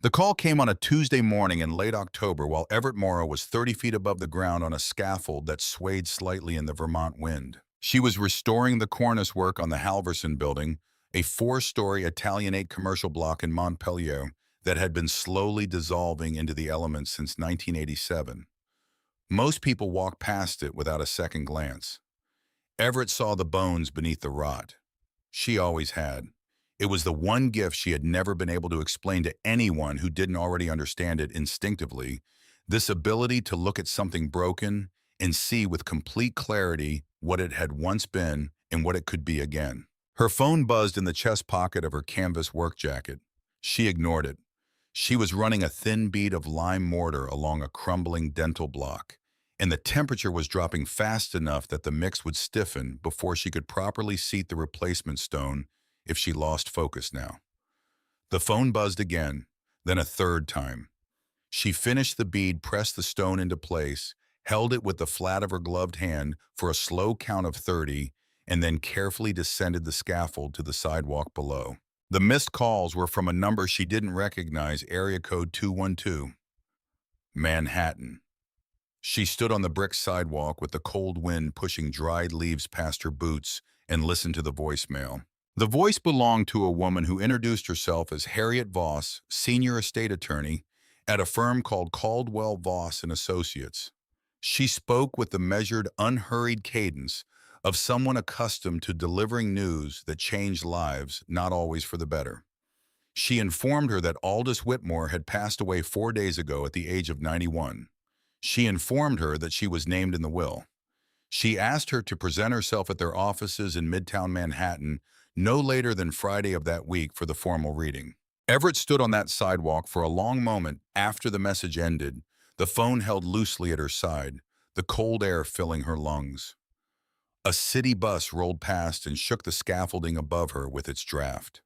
The call came on a Tuesday morning in late October while Everett Morrow was 30 feet above the ground on a scaffold that swayed slightly in the Vermont wind. She was restoring the cornice work on the Halverson building, a four-story Italianate commercial block in Montpelier that had been slowly dissolving into the elements since 1987. Most people walked past it without a second glance. Everett saw the bones beneath the rot. She always had. It was the one gift she had never been able to explain to anyone who didn't already understand it instinctively, this ability to look at something broken and see with complete clarity what it had once been and what it could be again. Her phone buzzed in the chest pocket of her canvas work jacket. She ignored it. She was running a thin bead of lime mortar along a crumbling dental block, and the temperature was dropping fast enough that the mix would stiffen before she could properly seat the replacement stone if she lost focus now. The phone buzzed again, then a third time. She finished the bead, pressed the stone into place, held it with the flat of her gloved hand for a slow count of 30, and then carefully descended the scaffold to the sidewalk below. The missed calls were from a number she didn't recognize, area code 212. Manhattan. She stood on the brick sidewalk with the cold wind pushing dried leaves past her boots and listened to the voicemail. The voice belonged to a woman who introduced herself as Harriet Voss, senior estate attorney at a firm called Caldwell Voss and Associates. She spoke with the measured, unhurried cadence of someone accustomed to delivering news that changed lives, not always for the better. She informed her that Aldous Whitmore had passed away 4 days ago at the age of 91. She informed her that she was named in the will. She asked her to present herself at their offices in Midtown Manhattan no later than Friday of that week for the formal reading. Everett stood on that sidewalk for a long moment after the message ended, the phone held loosely at her side, the cold air filling her lungs. A city bus rolled past and shook the scaffolding above her with its draft.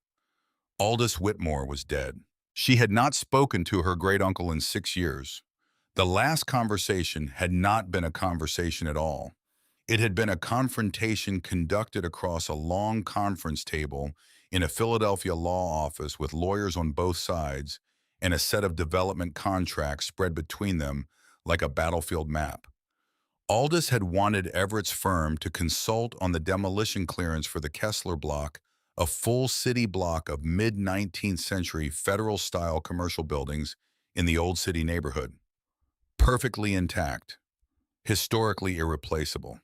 Aldous Whitmore was dead. She had not spoken to her great-uncle in 6 years. The last conversation had not been a conversation at all. It had been a confrontation conducted across a long conference table in a Philadelphia law office with lawyers on both sides and a set of development contracts spread between them like a battlefield map. Aldous had wanted Everett's firm to consult on the demolition clearance for the Kessler Block, a full city block of mid-19th century federal-style commercial buildings in the Old City neighborhood. Perfectly intact, historically irreplaceable.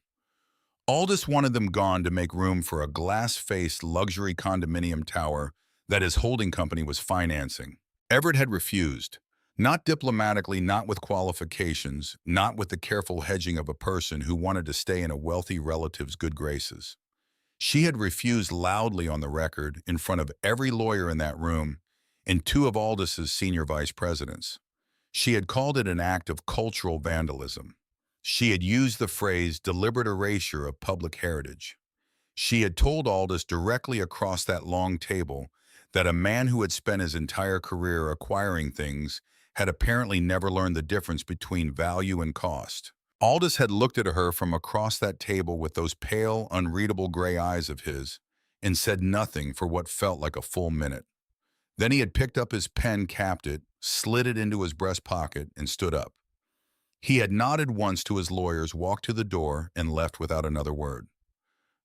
Aldous wanted them gone to make room for a glass-faced luxury condominium tower that his holding company was financing. Everett had refused, not diplomatically, not with qualifications, not with the careful hedging of a person who wanted to stay in a wealthy relative's good graces. She had refused loudly on the record in front of every lawyer in that room and 2 of Aldous's senior vice presidents. She had called it an act of cultural vandalism. She had used the phrase deliberate erasure of public heritage. She had told Aldous directly across that long table that a man who had spent his entire career acquiring things had apparently never learned the difference between value and cost. Aldous had looked at her from across that table with those pale, unreadable gray eyes of his and said nothing for what felt like a full minute. Then he had picked up his pen, capped it, slid it into his breast pocket, and stood up. He had nodded once to his lawyers, walked to the door, and left without another word.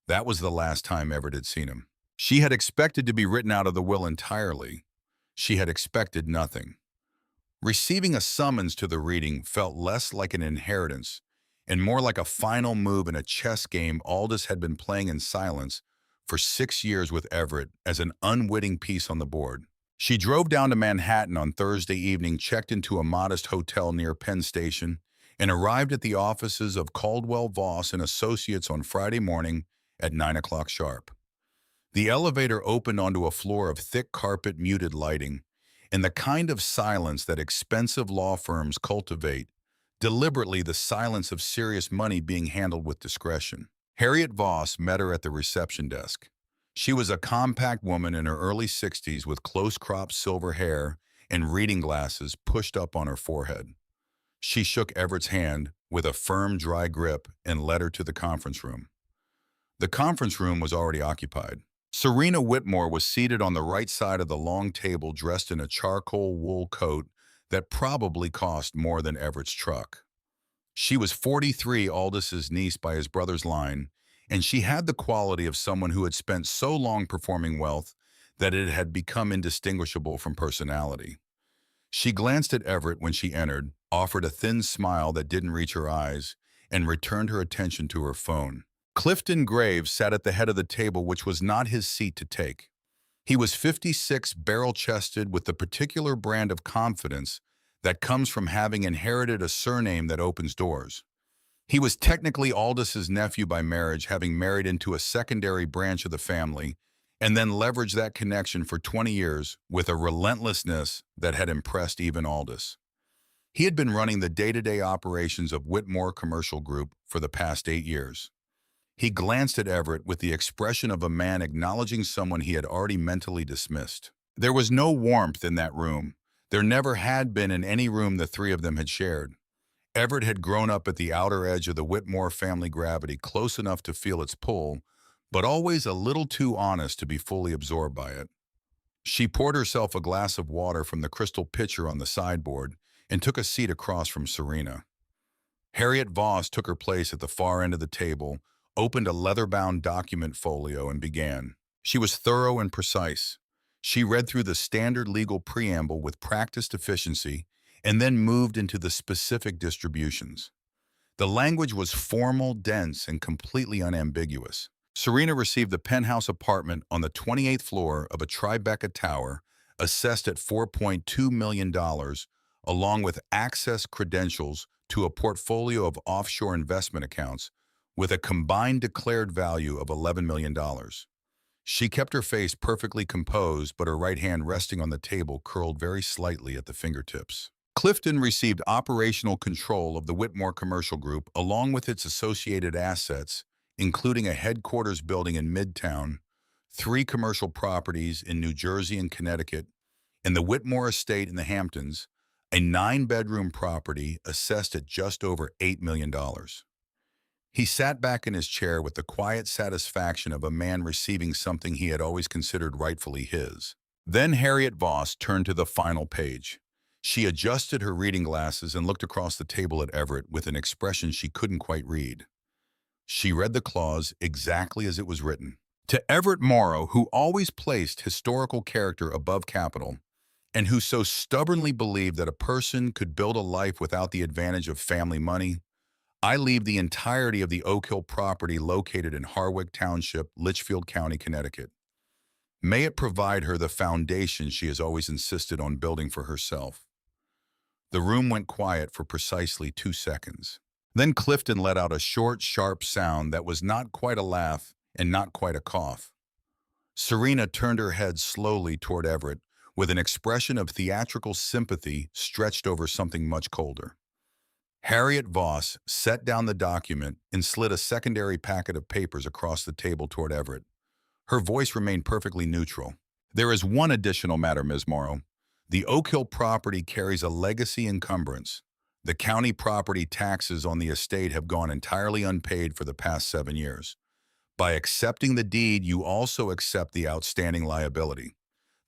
That was the last time Everett had seen him. She had expected to be written out of the will entirely. She had expected nothing. Receiving a summons to the reading felt less like an inheritance and more like a final move in a chess game Aldous had been playing in silence for 6 years with Everett as an unwitting piece on the board. She drove down to Manhattan on Thursday evening, checked into a modest hotel near Penn Station, and arrived at the offices of Caldwell Voss and Associates on Friday morning at 9 o'clock sharp. The elevator opened onto a floor of thick carpet, muted lighting, and the kind of silence that expensive law firms cultivate, deliberately the silence of serious money being handled with discretion. Harriet Voss met her at the reception desk. She was a compact woman in her early 60s with close-cropped silver hair and reading glasses pushed up on her forehead. She shook Everett's hand with a firm, dry grip and led her to the conference room. The conference room was already occupied. Serena Whitmore was seated on the right side of the long table dressed in a charcoal wool coat that probably cost more than Everett's truck. She was 43, Aldis's niece by his brother's line, and she had the quality of someone who had spent so long performing wealth that it had become indistinguishable from personality. She glanced at Everett when she entered, offered a thin smile that didn't reach her eyes, and returned her attention to her phone. Clifton Graves sat at the head of the table, which was not his seat to take. He was 56, barrel-chested, with the particular brand of confidence that comes from having inherited a surname that opens doors. He was technically Aldis's nephew by marriage, having married into a secondary branch of the family, and then leveraged that connection for 20 years with a relentlessness that had impressed even Aldis. He had been running the day-to-day operations of Whitmore Commercial Group for the past 8 years. He glanced at Everett with the expression of a man acknowledging someone he had already mentally dismissed. There was no warmth in that room. There never had been in any room the three of them had shared. Everett had grown up at the outer edge of the Whitmore family gravity, close enough to feel its pull, but always a little too honest to be fully absorbed by it. She poured herself a glass of water from the crystal pitcher on the sideboard and took a seat across from Serena. Harriet Voss took her place at the far end of the table, opened a leather-bound document folio, and began. She was thorough and precise. She read through the standard legal preamble with practiced efficiency and then moved into the specific distributions. The language was formal, dense, and completely unambiguous. Serena received the penthouse apartment on the 28th floor of a Tribeca tower, assessed at $4.2 million, along with access credentials to a portfolio of offshore investment accounts with a combined declared value of $11 million. She kept her face perfectly composed, but her right hand resting on the table curled very slightly at the fingertips. Clifton received operational control of the Whitmore Commercial Group along with its associated assets, including a headquarters building in Midtown, 3 commercial properties in New Jersey and Connecticut, and the Whitmore Estate in the Hamptons, a 9-bedroom property assessed at just over $8 million. He sat back in his chair with the quiet satisfaction of a man receiving something he had always considered rightfully his. Then Harriet Voss turned to the final page. She adjusted her reading glasses and looked across the table at Everett with an expression she couldn't quite read. She read the clause exactly as it was written. To Everett Morrow, who always placed historical character above capital, and who so stubbornly believed that a person could build a life without the advantage of family money, I leave the entirety of the Oak Hill property located in Harwick Township, Litchfield County, Connecticut. May it provide her the foundation she has always insisted on building for herself. The room went quiet for precisely 2 seconds. Then Clifton let out a short, sharp sound that was not quite a laugh and not quite a cough. Serena turned her head slowly toward Everett with an expression of theatrical sympathy stretched over something much colder. Harriet Voss set down the document and slid a secondary packet of papers across the table toward Everett. Her voice remained perfectly neutral. There is one additional matter, Ms. Morrow. The Oak Hill property carries a legacy encumbrance. The county property taxes on the estate have gone entirely unpaid for the past 7 years. By accepting the deed, you also accept the outstanding liability.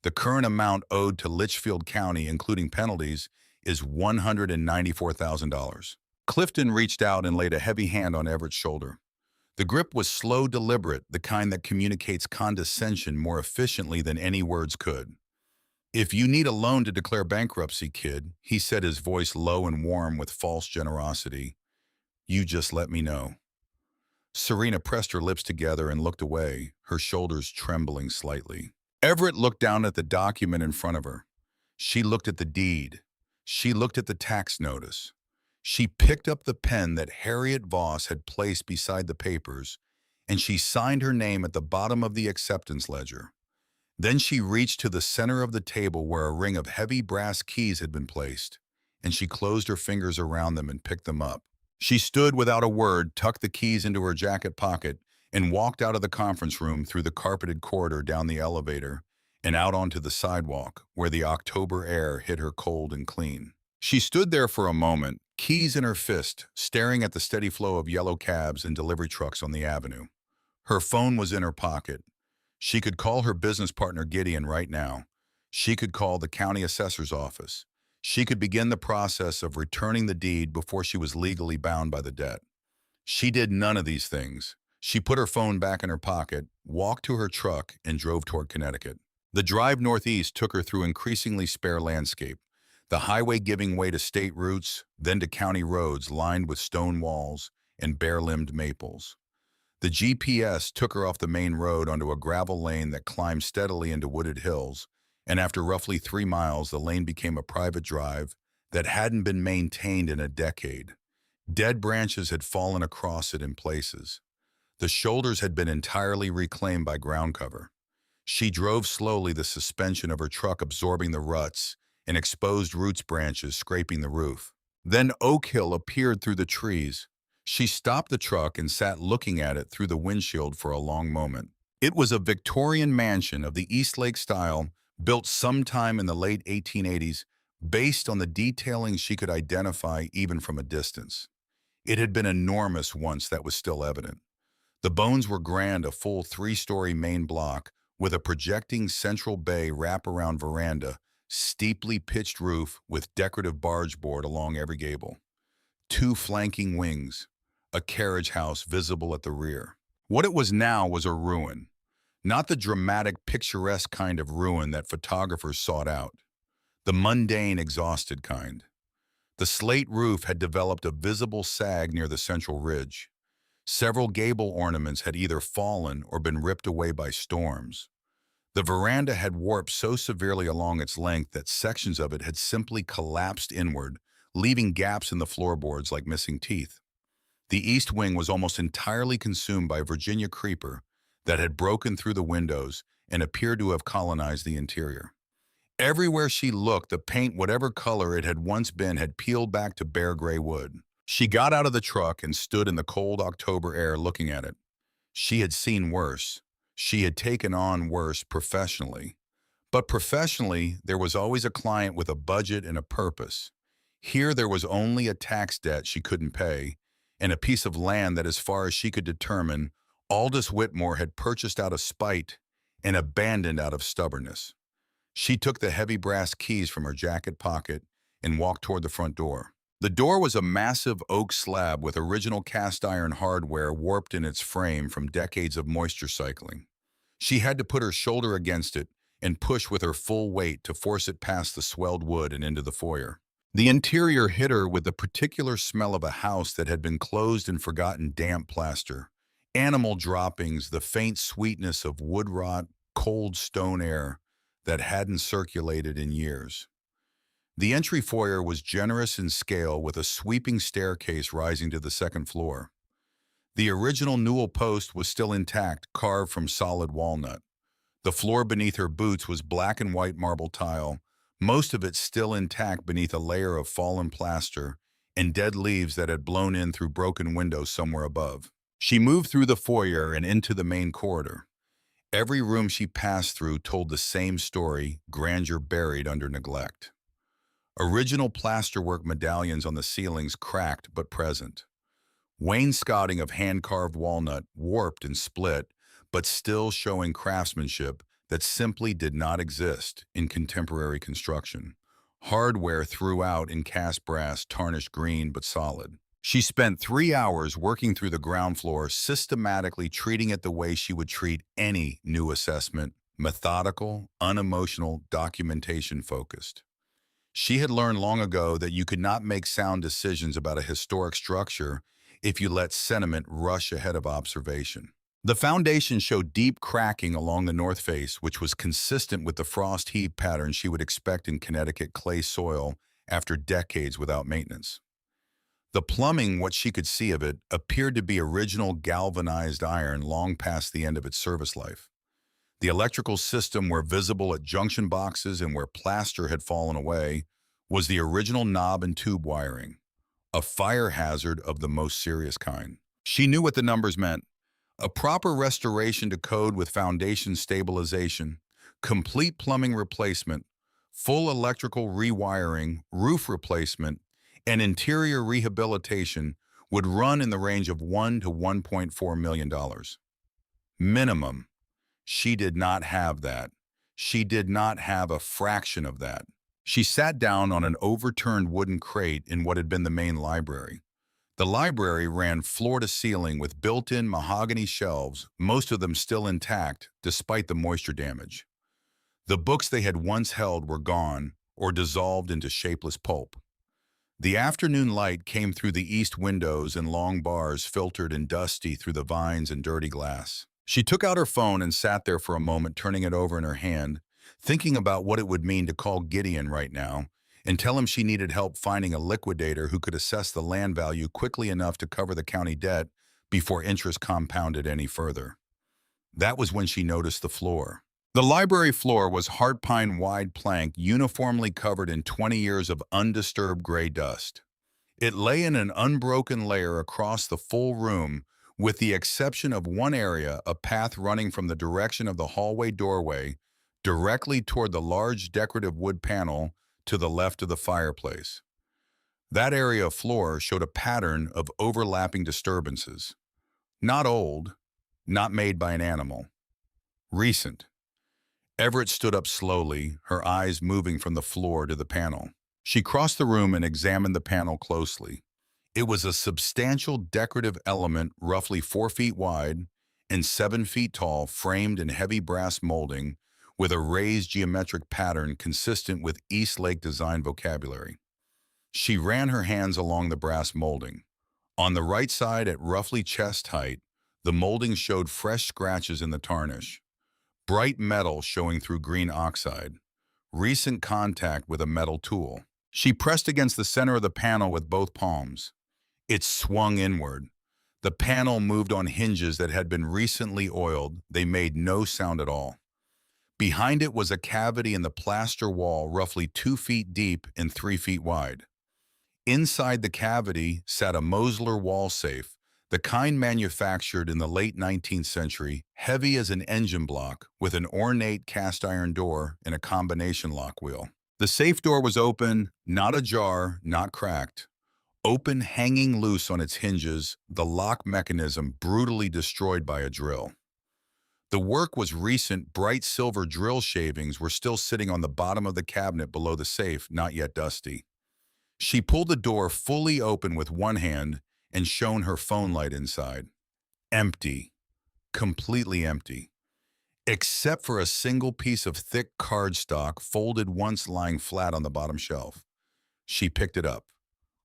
The current amount owed to Litchfield County, including penalties, is $194,000. Clifton reached out and laid a heavy hand on Everett's shoulder. The grip was slow, deliberate, the kind that communicates condescension more efficiently than any words could. If you need a loan to declare bankruptcy, kid, he said, his voice low and warm with false generosity, you just let me know. Serena pressed her lips together and looked away, her shoulders trembling slightly. Everett looked down at the document in front of her. She looked at the deed. She looked at the tax notice. She picked up the pen that Harriet Voss had placed beside the papers, and she signed her name at the bottom of the acceptance ledger. Then she reached to the center of the table where a ring of heavy brass keys had been placed, and she closed her fingers around them and picked them up. She stood without a word, tucked the keys into her jacket pocket, and walked out of the conference room through the carpeted corridor, down the elevator, and out onto the sidewalk where the October air hit her cold and clean. She stood there for a moment, keys in her fist, staring at the steady flow of yellow cabs and delivery trucks on the avenue. Her phone was in her pocket. She could call her business partner Gideon right now. She could call the county assessor's office. She could begin the process of returning the deed before she was legally bound by the debt. She did none of these things. She put her phone back in her pocket, walked to her truck, and drove toward Connecticut. The drive northeast took her through increasingly spare landscape, the highway giving way to state routes, then to county roads lined with stone walls and bare-limbed maples. The GPS took her off the main road onto a gravel lane that climbed steadily into wooded hills, and after roughly 3 miles, the lane became a private drive that hadn't been maintained in a decade. Dead branches had fallen across it in places. The shoulders had been entirely reclaimed by ground cover. She drove slowly, the suspension of her truck absorbing the ruts and exposed roots branches scraping the roof. Then Oak Hill appeared through the trees. She stopped the truck and sat looking at it through the windshield for a long moment. It was a Victorian mansion of the Eastlake style, built sometime in the late 1880s, based on the detailing she could identify even from a distance. It had been enormous once, that was still evident. The bones were grand, a full 3-story main block with a projecting central bay wraparound veranda, steeply pitched roof with decorative barge board along every gable. 2 flanking wings, a carriage house visible at the rear. What it was now was a ruin, not the dramatic, picturesque kind of ruin that photographers sought out, the mundane, exhausted kind. The slate roof had developed a visible sag near the central ridge. Several gable ornaments had either fallen or been ripped away by storms. The veranda had warped so severely along its length that sections of it had simply collapsed inward, leaving gaps in the floorboards like missing teeth. The east wing was almost entirely consumed by Virginia creeper that had broken through the windows and appeared to have colonized the interior. Everywhere she looked, the paint, whatever color it had once been, had peeled back to bare gray wood. She got out of the truck and stood in the cold October air looking at it. She had seen worse. She had taken on worse professionally. But professionally, there was always a client with a budget and a purpose. Here there was only a tax debt she couldn't pay, and a piece of land that, as far as she could determine, Aldous Whitmore had purchased out of spite and abandoned out of stubbornness. She took the heavy brass keys from her jacket pocket and walked toward the front door. The door was a massive oak slab with original cast iron hardware warped in its frame from decades of moisture cycling. She had to put her shoulder against it and push with her full weight to force it past the swelled wood and into the foyer. The interior hit her with the particular smell of a house that had been closed and forgotten damp plaster, animal droppings, the faint sweetness of wood rot, cold stone air that hadn't circulated in years. The entry foyer was generous in scale with a sweeping staircase rising to the second floor. The original newel post was still intact, carved from solid walnut. The floor beneath her boots was black and white marble tile, most of it still intact beneath a layer of fallen plaster and dead leaves that had blown in through broken windows somewhere above. She moved through the foyer and into the main corridor. Every room she passed through told the same story, grandeur buried under neglect. Original plasterwork medallions on the ceilings cracked but present. Wainscoting of hand-carved walnut, warped and split, but still showing craftsmanship that simply did not exist in contemporary construction. Hardware throughout in cast brass, tarnished green but solid. She spent 3 hours working through the ground floor, systematically treating it the way she would treat any new assessment, methodical, unemotional, documentation-focused. She had learned long ago that you could not make sound decisions about a historic structure if you let sentiment rush ahead of observation. The foundation showed deep cracking along the north face, which was consistent with the frost heave pattern she would expect in Connecticut clay soil after decades without maintenance. The plumbing, what she could see of it, appeared to be original galvanized iron long past the end of its service life. The electrical system, where visible at junction boxes and where plaster had fallen away, was the original knob and tube wiring, a fire hazard of the most serious kind. She knew what the numbers meant. A proper restoration to code with foundation stabilization, complete plumbing replacement, full electrical rewiring, roof replacement, and interior rehabilitation would run in the range of $1 to $1.4 million. Minimum. She did not have that. She did not have a fraction of that. She sat down on an overturned wooden crate in what had been the main library. The library ran floor to ceiling with built-in mahogany shelves, most of them still intact despite the moisture damage. The books they had once held were gone or dissolved into shapeless pulp. The afternoon light came through the east windows and long bars filtered and dusty through the vines and dirty glass. She took out her phone and sat there for a moment, turning it over in her hand, thinking about what it would mean to call Gideon right now and tell him she needed help finding a liquidator who could assess the land value quickly enough to cover the county debt before interest compounded any further. That was when she noticed the floor. The library floor was heart pine wide plank uniformly covered in 20 years of undisturbed gray dust. It lay in an unbroken layer across the full room, with the exception of one area, a path running from the direction of the hallway doorway directly toward the large decorative wood panel to the left of the fireplace. That area of floor showed a pattern of overlapping disturbances. Not old, not made by an animal. Recent. Everett stood up slowly, her eyes moving from the floor to the panel. She crossed the room and examined the panel closely. It was a substantial decorative element roughly 4 feet wide and 7 feet tall, framed in heavy brass molding with a raised geometric pattern consistent with East Lake design vocabulary. She ran her hands along the brass molding. On the right side, at roughly chest height, the molding showed fresh scratches in the tarnish. Bright metal showing through green oxide. Recent contact with a metal tool. She pressed against the center of the panel with both palms. It swung inward. The panel moved on hinges that had been recently oiled. They made no sound at all. Behind it was a cavity in the plaster wall roughly 2 feet deep and 3 feet wide. Inside the cavity sat a Mosler wall safe, the kind manufactured in the late 19th century, heavy as an engine block, with an ornate cast iron door and a combination lock wheel. The safe door was open, not ajar, not cracked. Open, hanging loose on its hinges, the lock mechanism brutally destroyed by a drill. The work was recent. Bright silver drill shavings were still sitting on the bottom of the cabinet below the safe, not yet dusty. She pulled the door fully open with one hand and shone her phone light inside. Empty. Completely empty. Except for a single piece of thick cardstock folded once lying flat on the bottom shelf. She picked it up,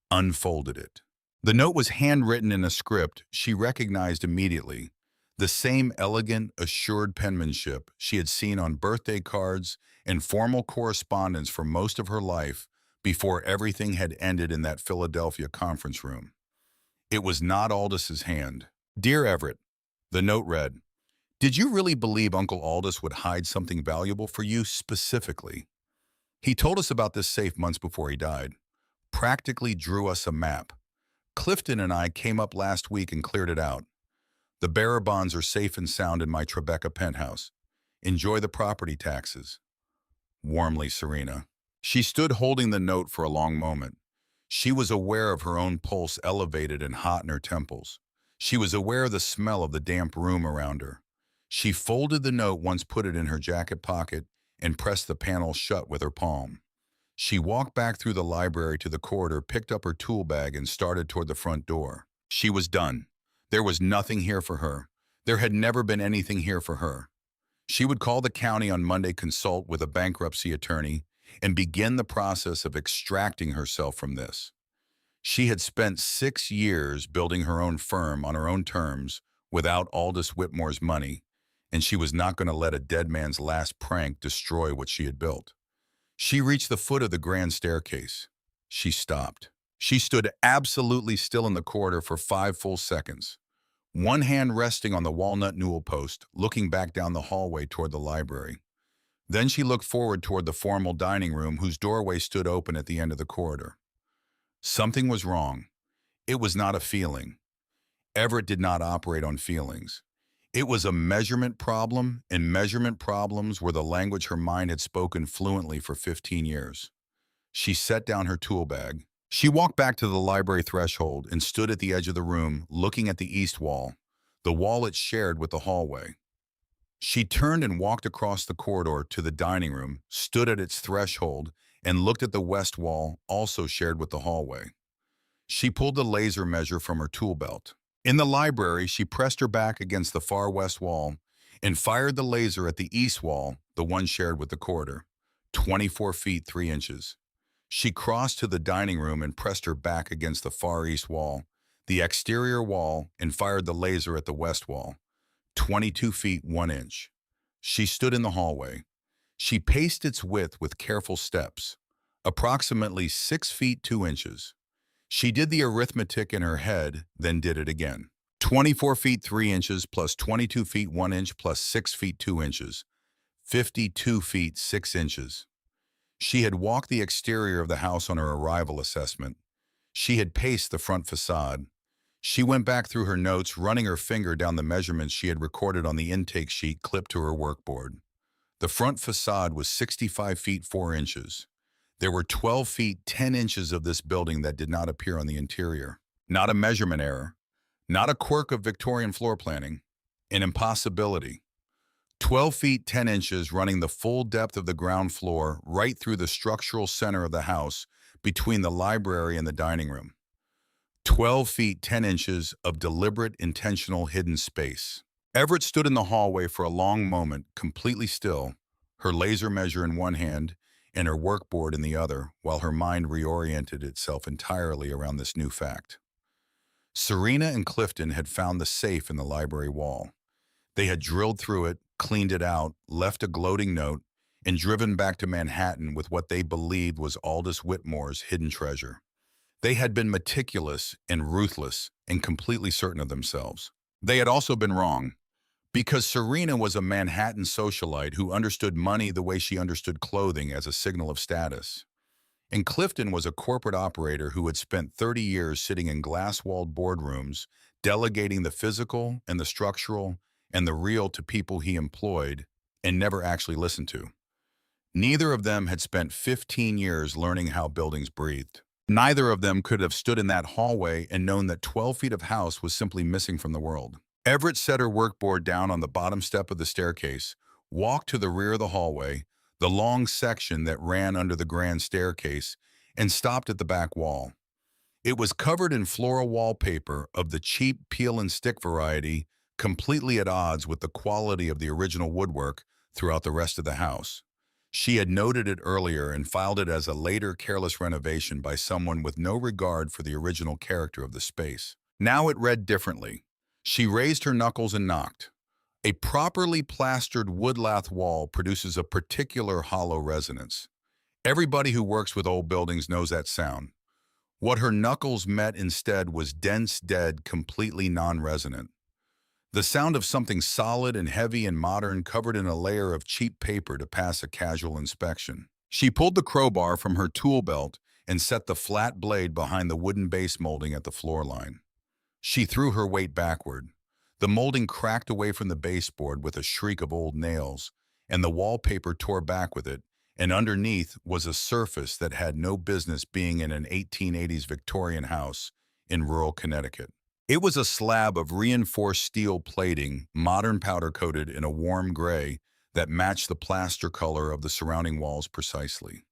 unfolded it. The note was handwritten in a script she recognized immediately, the same elegant, assured penmanship she had seen on birthday cards and formal correspondence for most of her life before everything had ended in that Philadelphia conference room. It was not Aldous' hand. Dear Everett, the note read, "Did you really believe Uncle Aldous would hide something valuable for you specifically? He told us about this safe months before he died. Practically drew us a map. Clifton and I came up last week and cleared it out. The bearer bonds are safe and sound in my Tribeca penthouse. Enjoy the property taxes. Warmly, Serena." She stood holding the note for a long moment. She was aware of her own pulse elevated and hot in her temples. She was aware of the smell of the damp room around her. She folded the note, once put it in her jacket pocket, and pressed the panel shut with her palm. She walked back through the library to the corridor, picked up her tool bag, and started toward the front door. She was done. There was nothing here for her. There had never been anything here for her. She would call the county on Monday, consult with a bankruptcy attorney, and begin the process of extracting herself from this. She had spent 6 years building her own firm on her own terms without Aldous Whitmore's money, and she was not going to let a dead man's last prank destroy what she had built. She reached the foot of the grand staircase. She stopped. She stood absolutely still in the corridor for 5 full seconds, one hand resting on the walnut newel post, looking back down the hallway toward the library. Then she looked forward toward the formal dining room, whose doorway stood open at the end of the corridor. Something was wrong. It was not a feeling. Everett did not operate on feelings. It was a measurement problem, and measurement problems were the language her mind had spoken fluently for 15 years. She set down her tool bag. She walked back to the library threshold and stood at the edge of the room, looking at the east wall, the wall it shared with the hallway. She turned and walked across the corridor to the dining room, stood at its threshold, and looked at the west wall, also shared with the hallway. She pulled the laser measure from her tool belt. In the library, she pressed her back against the far west wall and fired the laser at the east wall, the one shared with the corridor. 24 feet 3 inches. She crossed to the dining room and pressed her back against the far east wall, the exterior wall, and fired the laser at the west wall. 22 feet 1 inch. She stood in the hallway. She paced its width with careful steps, approximately 6 feet 2 inches. She did the arithmetic in her head, then did it again. 24 feet 3 inches plus 22 feet 1 inch plus 6 feet 2 inches. 52 feet 6 inches. She had walked the exterior of the house on her arrival assessment. She had paced the front facade. She went back through her notes, running her finger down the measurements she had recorded on the intake sheet clipped to her workboard. The front facade was 65 feet 4 inches. There were 12 feet 10 inches of this building that did not appear on the interior. Not a measurement error, not a quirk of Victorian floor planning, an impossibility. 12 feet 10 inches running the full depth of the ground floor right through the structural center of the house between the library and the dining room. 12 feet 10 inches of deliberate, intentional hidden space. Everett stood in the hallway for a long moment, completely still, her laser measure in one hand and her workboard in the other, while her mind reoriented itself entirely around this new fact. Serena and Clifton had found the safe in the library wall. They had drilled through it, cleaned it out, left a gloating note, and driven back to Manhattan with what they believed was Aldous Whitmore's hidden treasure. They had been meticulous and ruthless and completely certain of themselves. They had also been wrong, because Serena was a Manhattan socialite who understood money the way she understood clothing as a signal of status. And Clifton was a corporate operator who had spent 30 years sitting in glass-walled boardrooms, delegating the physical and the structural and the real to people he employed and never actually listened to. Neither of them had spent 15 years learning how buildings breathed. Neither of them could have stood in that hallway and known that 12 feet of house was simply missing from the world. Everett set her workboard down on the bottom step of the staircase, walked to the rear of the hallway, the long section that ran under the grand staircase, and stopped at the back wall. It was covered in floral wallpaper of the cheap peel and stick variety, completely at odds with the quality of the original woodwork throughout the rest of the house. She had noted it earlier and filed it as a later careless renovation by someone with no regard for the original character of the space. Now it read differently. She raised her knuckles and knocked. A properly plastered wood lath wall produces a particular hollow resonance. Everybody who works with old buildings knows that sound. What her knuckles met instead was dense, dead, completely non-resonant. The sound of something solid and heavy and modern covered in a layer of cheap paper to pass a casual inspection. She pulled the crowbar from her tool belt and set the flat blade behind the wooden base molding at the floor line. She threw her weight backward. The molding cracked away from the baseboard with a shriek of old nails, and the wallpaper tore back with it, and underneath was a surface that had no business being in an 1880s Victorian house in rural Connecticut. It was a slab of reinforced steel plating, modern powder-coated in a warm gray that matched the plaster color of the surrounding walls precisely.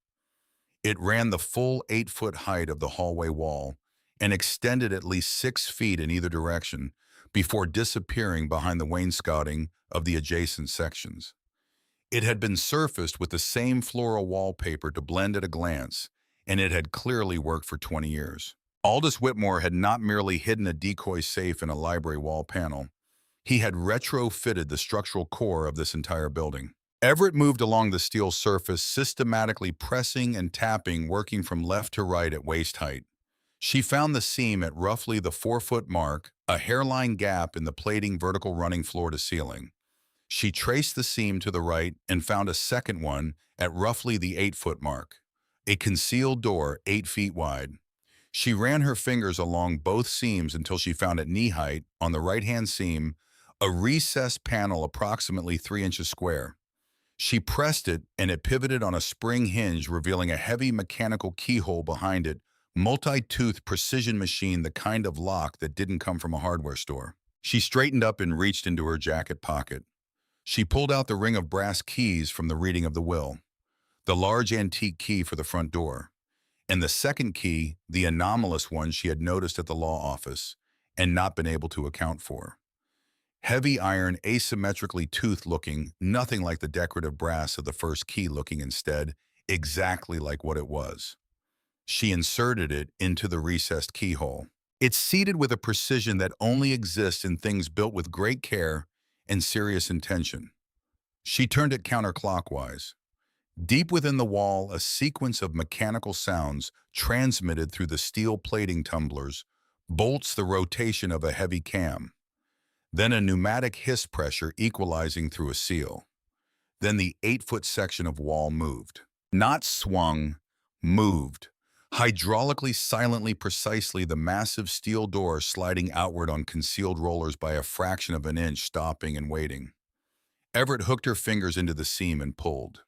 It ran the full 8-foot height of the hallway wall and extended at least 6 feet in either direction before disappearing behind the wainscoting of the adjacent sections. It had been surfaced with the same floral wallpaper to blend at a glance, and it had clearly worked for 20 years. Aldous Whitmore had not merely hidden a decoy safe in a library wall panel. He had retrofitted the structural core of this entire building. Everett moved along the steel surface, systematically pressing and tapping, working from left to right at waist height. She found the seam at roughly the 4-foot mark, a hairline gap in the plating vertical running floor to ceiling. She traced the seam to the right and found a second one at roughly the 8-foot mark, a concealed door 8 feet wide. She ran her fingers along both seams until she found at knee height, on the right-hand seam, a recessed panel approximately 3 inches square. She pressed it, and it pivoted on a spring hinge, revealing a heavy mechanical keyhole behind it, multi-tooth precision machine, the kind of lock that didn't come from a hardware store. She straightened up and reached into her jacket pocket. She pulled out the ring of brass keys from the reading of the will, the large antique key for the front door, and the second key, the anomalous one she had noticed at the law office and not been able to account for. Heavy iron, asymmetrically toothed-looking, nothing like the decorative brass of the first key looking instead, exactly like what it was. She inserted it into the recessed keyhole. It's seated with a precision that only exists in things built with great care and serious intention. She turned it counterclockwise. Deep within the wall, a sequence of mechanical sounds transmitted through the steel plating tumblers bolts the rotation of a heavy cam. Then a pneumatic hiss pressure equalizing through a seal. Then the 8-foot section of wall moved. Not swung, moved. Hydraulically, silently, precisely, the massive steel door sliding outward on concealed rollers by a fraction of an inch, stopping and waiting. Everett hooked her fingers into the seam and pulled.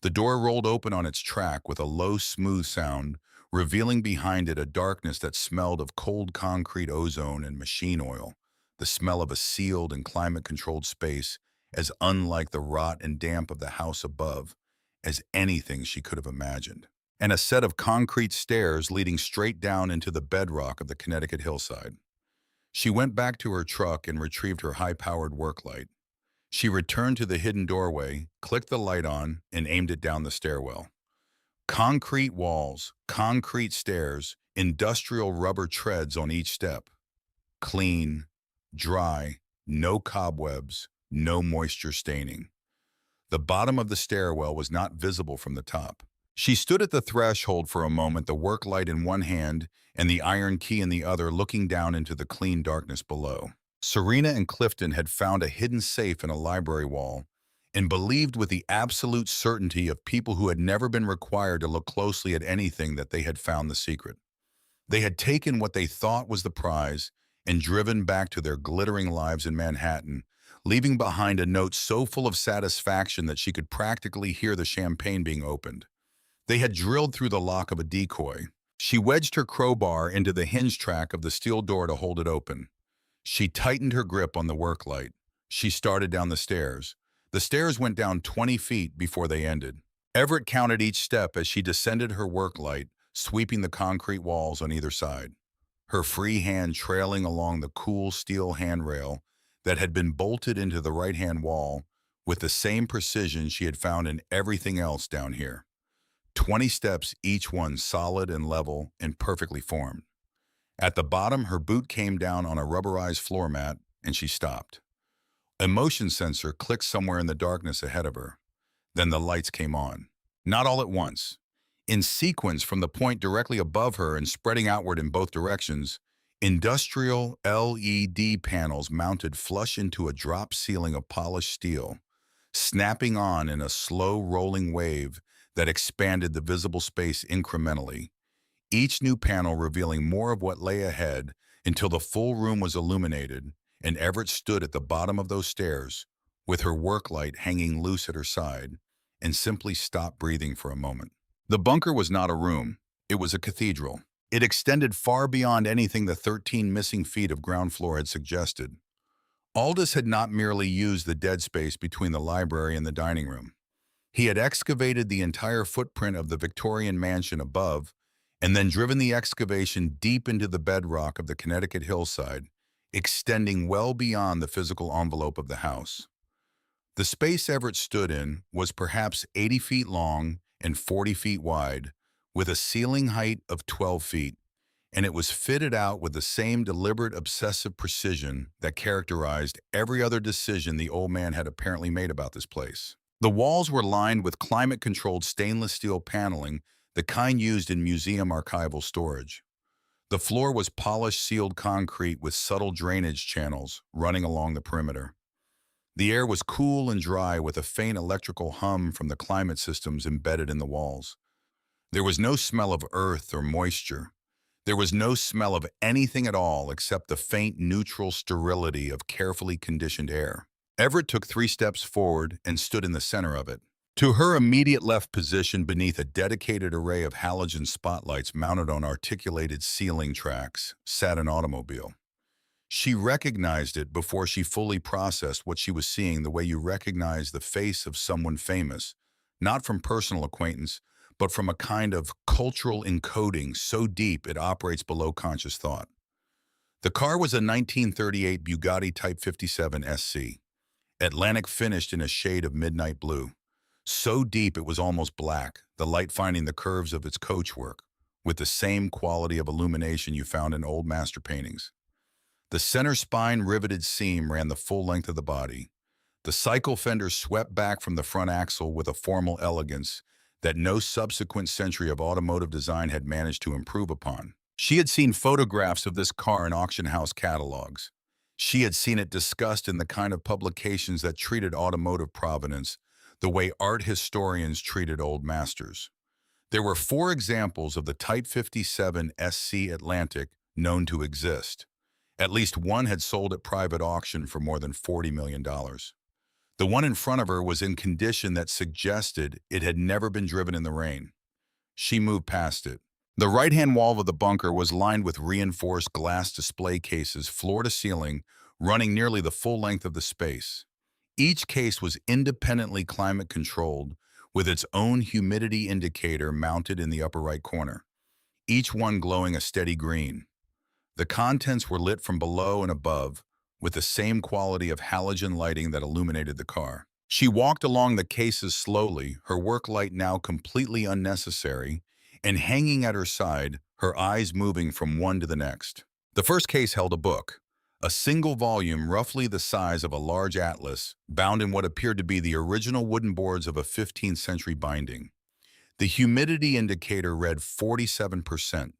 The door rolled open on its track with a low, smooth sound, revealing behind it a darkness that smelled of cold concrete, ozone, and machine oil, the smell of a sealed and climate-controlled space as unlike the rot and damp of the house above as anything she could have imagined. And a set of concrete stairs leading straight down into the bedrock of the Connecticut hillside. She went back to her truck and retrieved her high-powered work light. She returned to the hidden doorway, clicked the light on, and aimed it down the stairwell. Concrete walls, concrete stairs, industrial rubber treads on each step. Clean, dry, no cobwebs, no moisture staining. The bottom of the stairwell was not visible from the top. She stood at the threshold for a moment, the work light in one hand and the iron key in the other, looking down into the clean darkness below. Serena and Clifton had found a hidden safe in a library wall and believed with the absolute certainty of people who had never been required to look closely at anything that they had found the secret. They had taken what they thought was the prize and driven back to their glittering lives in Manhattan, leaving behind a note so full of satisfaction that she could practically hear the champagne being opened. They had drilled through the lock of a decoy. She wedged her crowbar into the hinge track of the steel door to hold it open. She tightened her grip on the work light. She started down the stairs. The stairs went down 20 feet before they ended. Everett counted each step as she descended her work light, sweeping the concrete walls on either side, her free hand trailing along the cool steel handrail that had been bolted into the right-hand wall with the same precision she had found in everything else down here. 20 steps, each one solid and level and perfectly formed. At the bottom, her boot came down on a rubberized floor mat, and she stopped. A motion sensor clicked somewhere in the darkness ahead of her. Then the lights came on. Not all at once. In sequence from the point directly above her and spreading outward in both directions, industrial LED panels mounted flush into a drop ceiling of polished steel, snapping on in a slow rolling wave that expanded the visible space incrementally, each new panel revealing more of what lay ahead until the full room was illuminated, and Everett stood at the bottom of those stairs with her work light hanging loose at her side and simply stopped breathing for a moment. The bunker was not a room. It was a cathedral. It extended far beyond anything the 13 missing feet of ground floor had suggested. Aldous had not merely used the dead space between the library and the dining room. He had excavated the entire footprint of the Victorian mansion above and then driven the excavation deep into the bedrock of the Connecticut hillside, extending well beyond the physical envelope of the house. The space Everett stood in was perhaps 80 feet long and 40 feet wide, with a ceiling height of 12 feet, and it was fitted out with the same deliberate, obsessive precision that characterized every other decision the old man had apparently made about this place. The walls were lined with climate-controlled stainless steel paneling, the kind used in museum archival storage. The floor was polished sealed concrete with subtle drainage channels running along the perimeter. The air was cool and dry with a faint electrical hum from the climate systems embedded in the walls. There was no smell of earth or moisture. There was no smell of anything at all except the faint neutral sterility of carefully conditioned air. Everett took 3 steps forward and stood in the center of it. To her immediate left position beneath a dedicated array of halogen spotlights mounted on articulated ceiling tracks sat an automobile. She recognized it before she fully processed what she was seeing, the way you recognize the face of someone famous, not from personal acquaintance, but from a kind of cultural encoding so deep it operates below conscious thought. The car was a 1938 Bugatti Type 57 SC, Atlantic finished in a shade of midnight blue. So deep it was almost black, the light finding the curves of its coachwork, with the same quality of illumination you found in old master paintings. The center spine riveted seam ran the full length of the body. The cycle fender swept back from the front axle with a formal elegance that no subsequent century of automotive design had managed to improve upon. She had seen photographs of this car in auction house catalogs. She had seen it discussed in the kind of publications that treated automotive provenance the way art historians treated old masters. There were 4 examples of the Type 57 SC Atlantic known to exist. At least one had sold at private auction for more than $40 million. The one in front of her was in condition that suggested it had never been driven in the rain. She moved past it. The right-hand wall of the bunker was lined with reinforced glass display cases, floor to ceiling, running nearly the full length of the space. Each case was independently climate-controlled, with its own humidity indicator mounted in the upper right corner, each one glowing a steady green. The contents were lit from below and above, with the same quality of halogen lighting that illuminated the car. She walked along the cases slowly, her work light now completely unnecessary, and hanging at her side, her eyes moving from one to the next. The first case held a book, a single volume roughly the size of a large atlas, bound in what appeared to be the original wooden boards of a 15th century binding. The humidity indicator read 47%.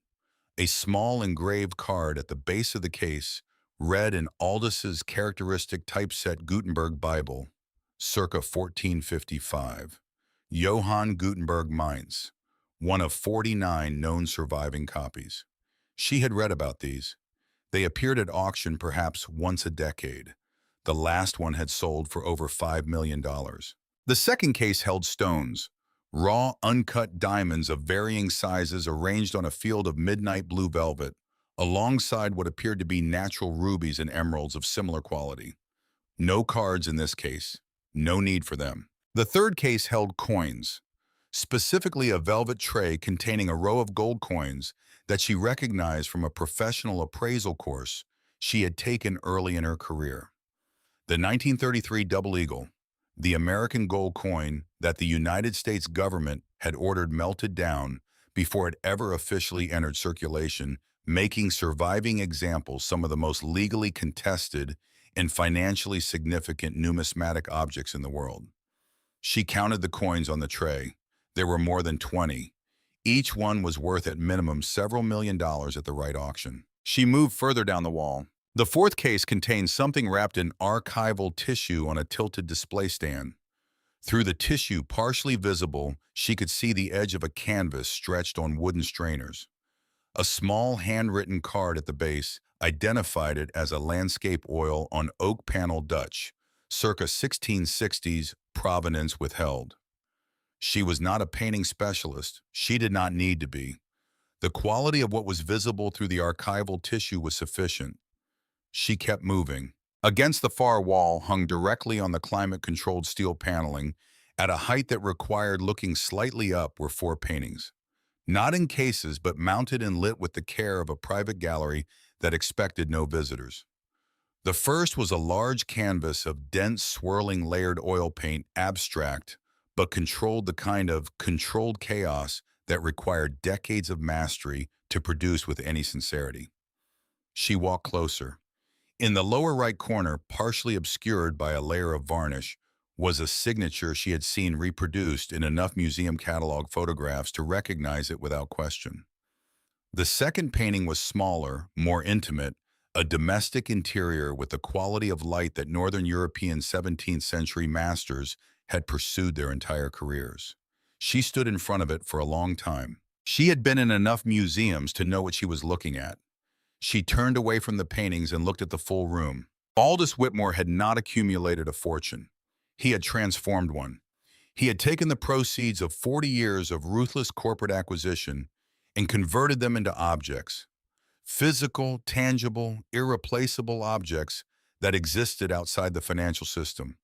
A small engraved card at the base of the case read in Aldis's characteristic typeset Gutenberg Bible, circa 1455. Johann Gutenberg, Mainz, one of 49 known surviving copies. She had read about these. They appeared at auction perhaps once a decade. The last one had sold for over $5 million. The second case held stones, raw, uncut diamonds of varying sizes arranged on a field of midnight blue velvet, alongside what appeared to be natural rubies and emeralds of similar quality. No cards in this case. No need for them. The third case held coins, specifically a velvet tray containing a row of gold coins that she recognized from a professional appraisal course she had taken early in her career. The 1933 Double Eagle, the American gold coin that the United States government had ordered melted down before it ever officially entered circulation, making surviving examples some of the most legally contested and financially significant numismatic objects in the world. She counted the coins on the tray. There were more than 20. Each one was worth at minimum several million dollars at the right auction. She moved further down the wall. The fourth case contained something wrapped in archival tissue on a tilted display stand. Through the tissue, partially visible, she could see the edge of a canvas stretched on wooden strainers. A small handwritten card at the base identified it as a landscape oil on oak panel Dutch, circa 1660s, provenance withheld. She was not a painting specialist. She did not need to be. The quality of what was visible through the archival tissue was sufficient. She kept moving. Against the far wall, hung directly on the climate-controlled steel paneling, at a height that required looking slightly up, were 4 paintings. Not in cases, but mounted and lit with the care of a private gallery that expected no visitors. The first was a large canvas of dense, swirling layered oil paint, abstract, but controlled, the kind of controlled chaos that required decades of mastery to produce with any sincerity. She walked closer. In the lower right corner, partially obscured by a layer of varnish, was a signature she had seen reproduced in enough museum catalog photographs to recognize it without question. The second painting was smaller, more intimate, a domestic interior with the quality of light that Northern European 17th century masters had pursued their entire careers. She stood in front of it for a long time. She had been in enough museums to know what she was looking at. She turned away from the paintings and looked at the full room. Aldous Whitmore had not accumulated a fortune. He had transformed one. He had taken the proceeds of 40 years of ruthless corporate acquisition and converted them into objects, physical, tangible, irreplaceable objects that existed outside the financial system,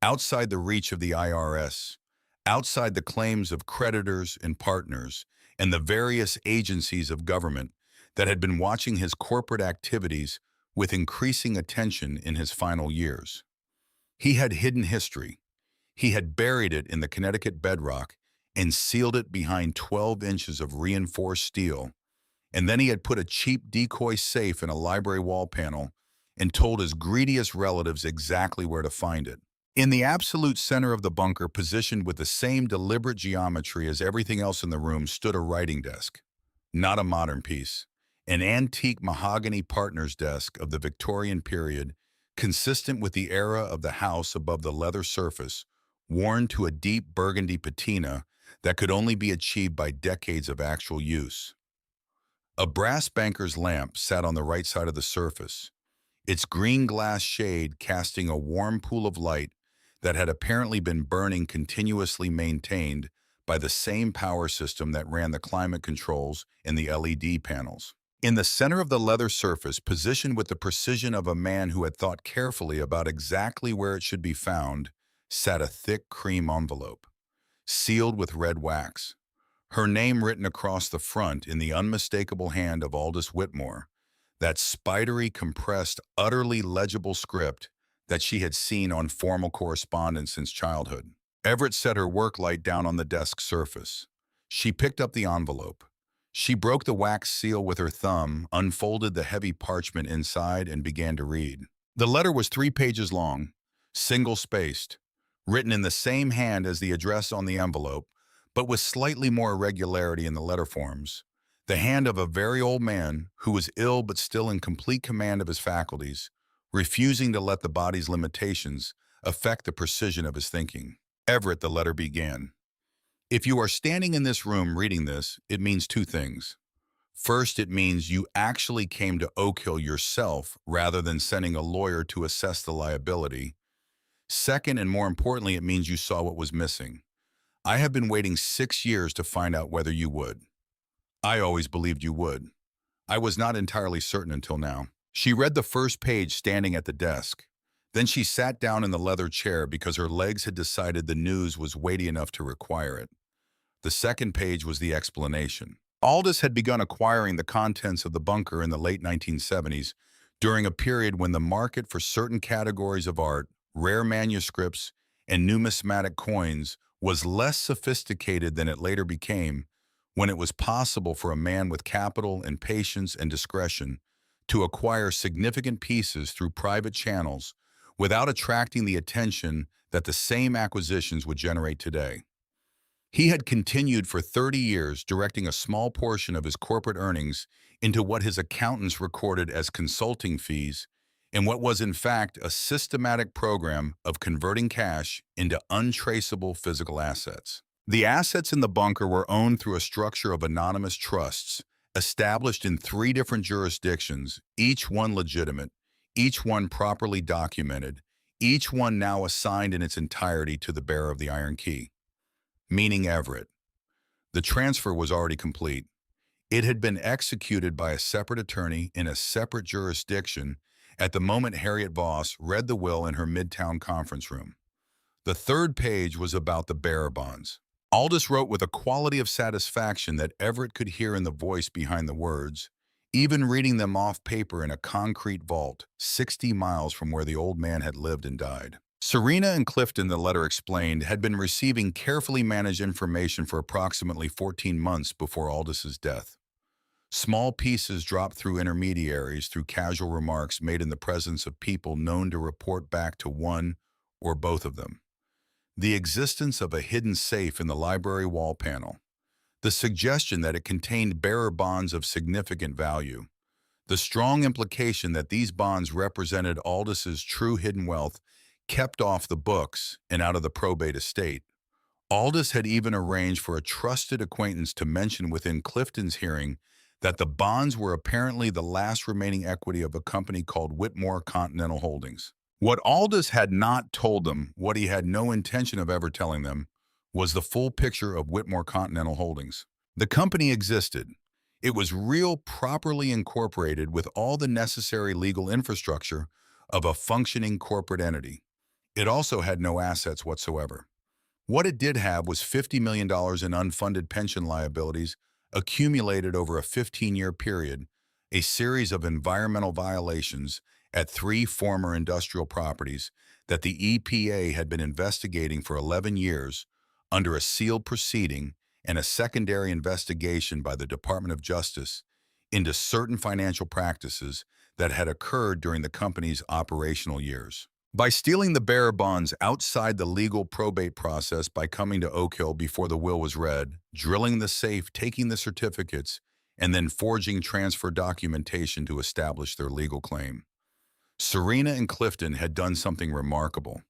outside the reach of the IRS, outside the claims of creditors and partners, and the various agencies of government that had been watching his corporate activities with increasing attention in his final years. He had hidden history. He had buried it in the Connecticut bedrock and sealed it behind 12 inches of reinforced steel, and then he had put a cheap decoy safe in a library wall panel and told his greediest relatives exactly where to find it. In the absolute center of the bunker, positioned with the same deliberate geometry as everything else in the room, stood a writing desk. Not a modern piece. An antique mahogany partner's desk of the Victorian period, consistent with the era of the house above the leather surface, worn to a deep burgundy patina that could only be achieved by decades of actual use. A brass banker's lamp sat on the right side of the surface, its green glass shade casting a warm pool of light that had apparently been burning continuously, maintained by the same power system that ran the climate controls and the LED panels. In the center of the leather surface, positioned with the precision of a man who had thought carefully about exactly where it should be found, sat a thick cream envelope, sealed with red wax, her name written across the front in the unmistakable hand of Aldous Whitmore, that spidery, compressed, utterly legible script that she had seen on formal correspondence since childhood. Everett set her work light down on the desk surface. She picked up the envelope. She broke the wax seal with her thumb, unfolded the heavy parchment inside, and began to read. The letter was 3 pages long, single-spaced, written in the same hand as the address on the envelope, but with slightly more irregularity in the letter forms. The hand of a very old man who was ill but still in complete command of his faculties, refusing to let the body's limitations affect the precision of his thinking. Everett, the letter began. If you are standing in this room reading this, it means 2 things. First, it means you actually came to Oak Hill yourself rather than sending a lawyer to assess the liability. Second, and more importantly, it means you saw what was missing. I have been waiting 6 years to find out whether you would. I always believed you would. I was not entirely certain until now. She read the first page standing at the desk. Then she sat down in the leather chair because her legs had decided the news was weighty enough to require it. The second page was the explanation. Aldous had begun acquiring the contents of the bunker in the late 1970s, during a period when the market for certain categories of art, rare manuscripts, and numismatic coins was less sophisticated than it later became, when it was possible for a man with capital and patience and discretion to acquire significant pieces through private channels without attracting the attention that the same acquisitions would generate today. He had continued for 30 years directing a small portion of his corporate earnings into what his accountants recorded as consulting fees in what was in fact a systematic program of converting cash into untraceable physical assets. The assets in the bunker were owned through a structure of anonymous trusts established in 3 different jurisdictions, each one legitimate, each one properly documented, each one now assigned in its entirety to the bearer of the iron key, meaning Everett. The transfer was already complete. It had been executed by a separate attorney in a separate jurisdiction at the moment Harriet Voss read the will in her Midtown conference room. The third page was about the bearer bonds. Aldous wrote with a quality of satisfaction that Everett could hear in the voice behind the words, even reading them off paper in a concrete vault 60 miles from where the old man had lived and died. Serena and Clifton, the letter explained, had been receiving carefully managed information for approximately 14 months before Aldous's death. Small pieces dropped through intermediaries through casual remarks made in the presence of people known to report back to one or both of them. The existence of a hidden safe in the library wall panel, the suggestion that it contained bearer bonds of significant value, the strong implication that these bonds represented Aldous's true hidden wealth kept off the books and out of the probate estate. Aldous had even arranged for a trusted acquaintance to mention within Clifton's hearing that the bonds were apparently the last remaining equity of a company called Whitmore Continental Holdings. What Aldous had not told them, what he had no intention of ever telling them, was the full picture of Whitmore Continental Holdings. The company existed. It was real, properly incorporated with all the necessary legal infrastructure of a functioning corporate entity. It also had no assets whatsoever. What it did have was $50 million in unfunded pension liabilities accumulated over a 15-year period, a series of environmental violations at three former industrial properties that the EPA had been investigating for 11 years under a sealed proceeding, and a secondary investigation by the Department of Justice into certain financial practices that had occurred during the company's operational years. By stealing the bearer bonds outside the legal probate process by coming to Oak Hill before the will was read, drilling the safe, taking the certificates, and then forging transfer documentation to establish their legal claim, Serena and Clifton had done something remarkable.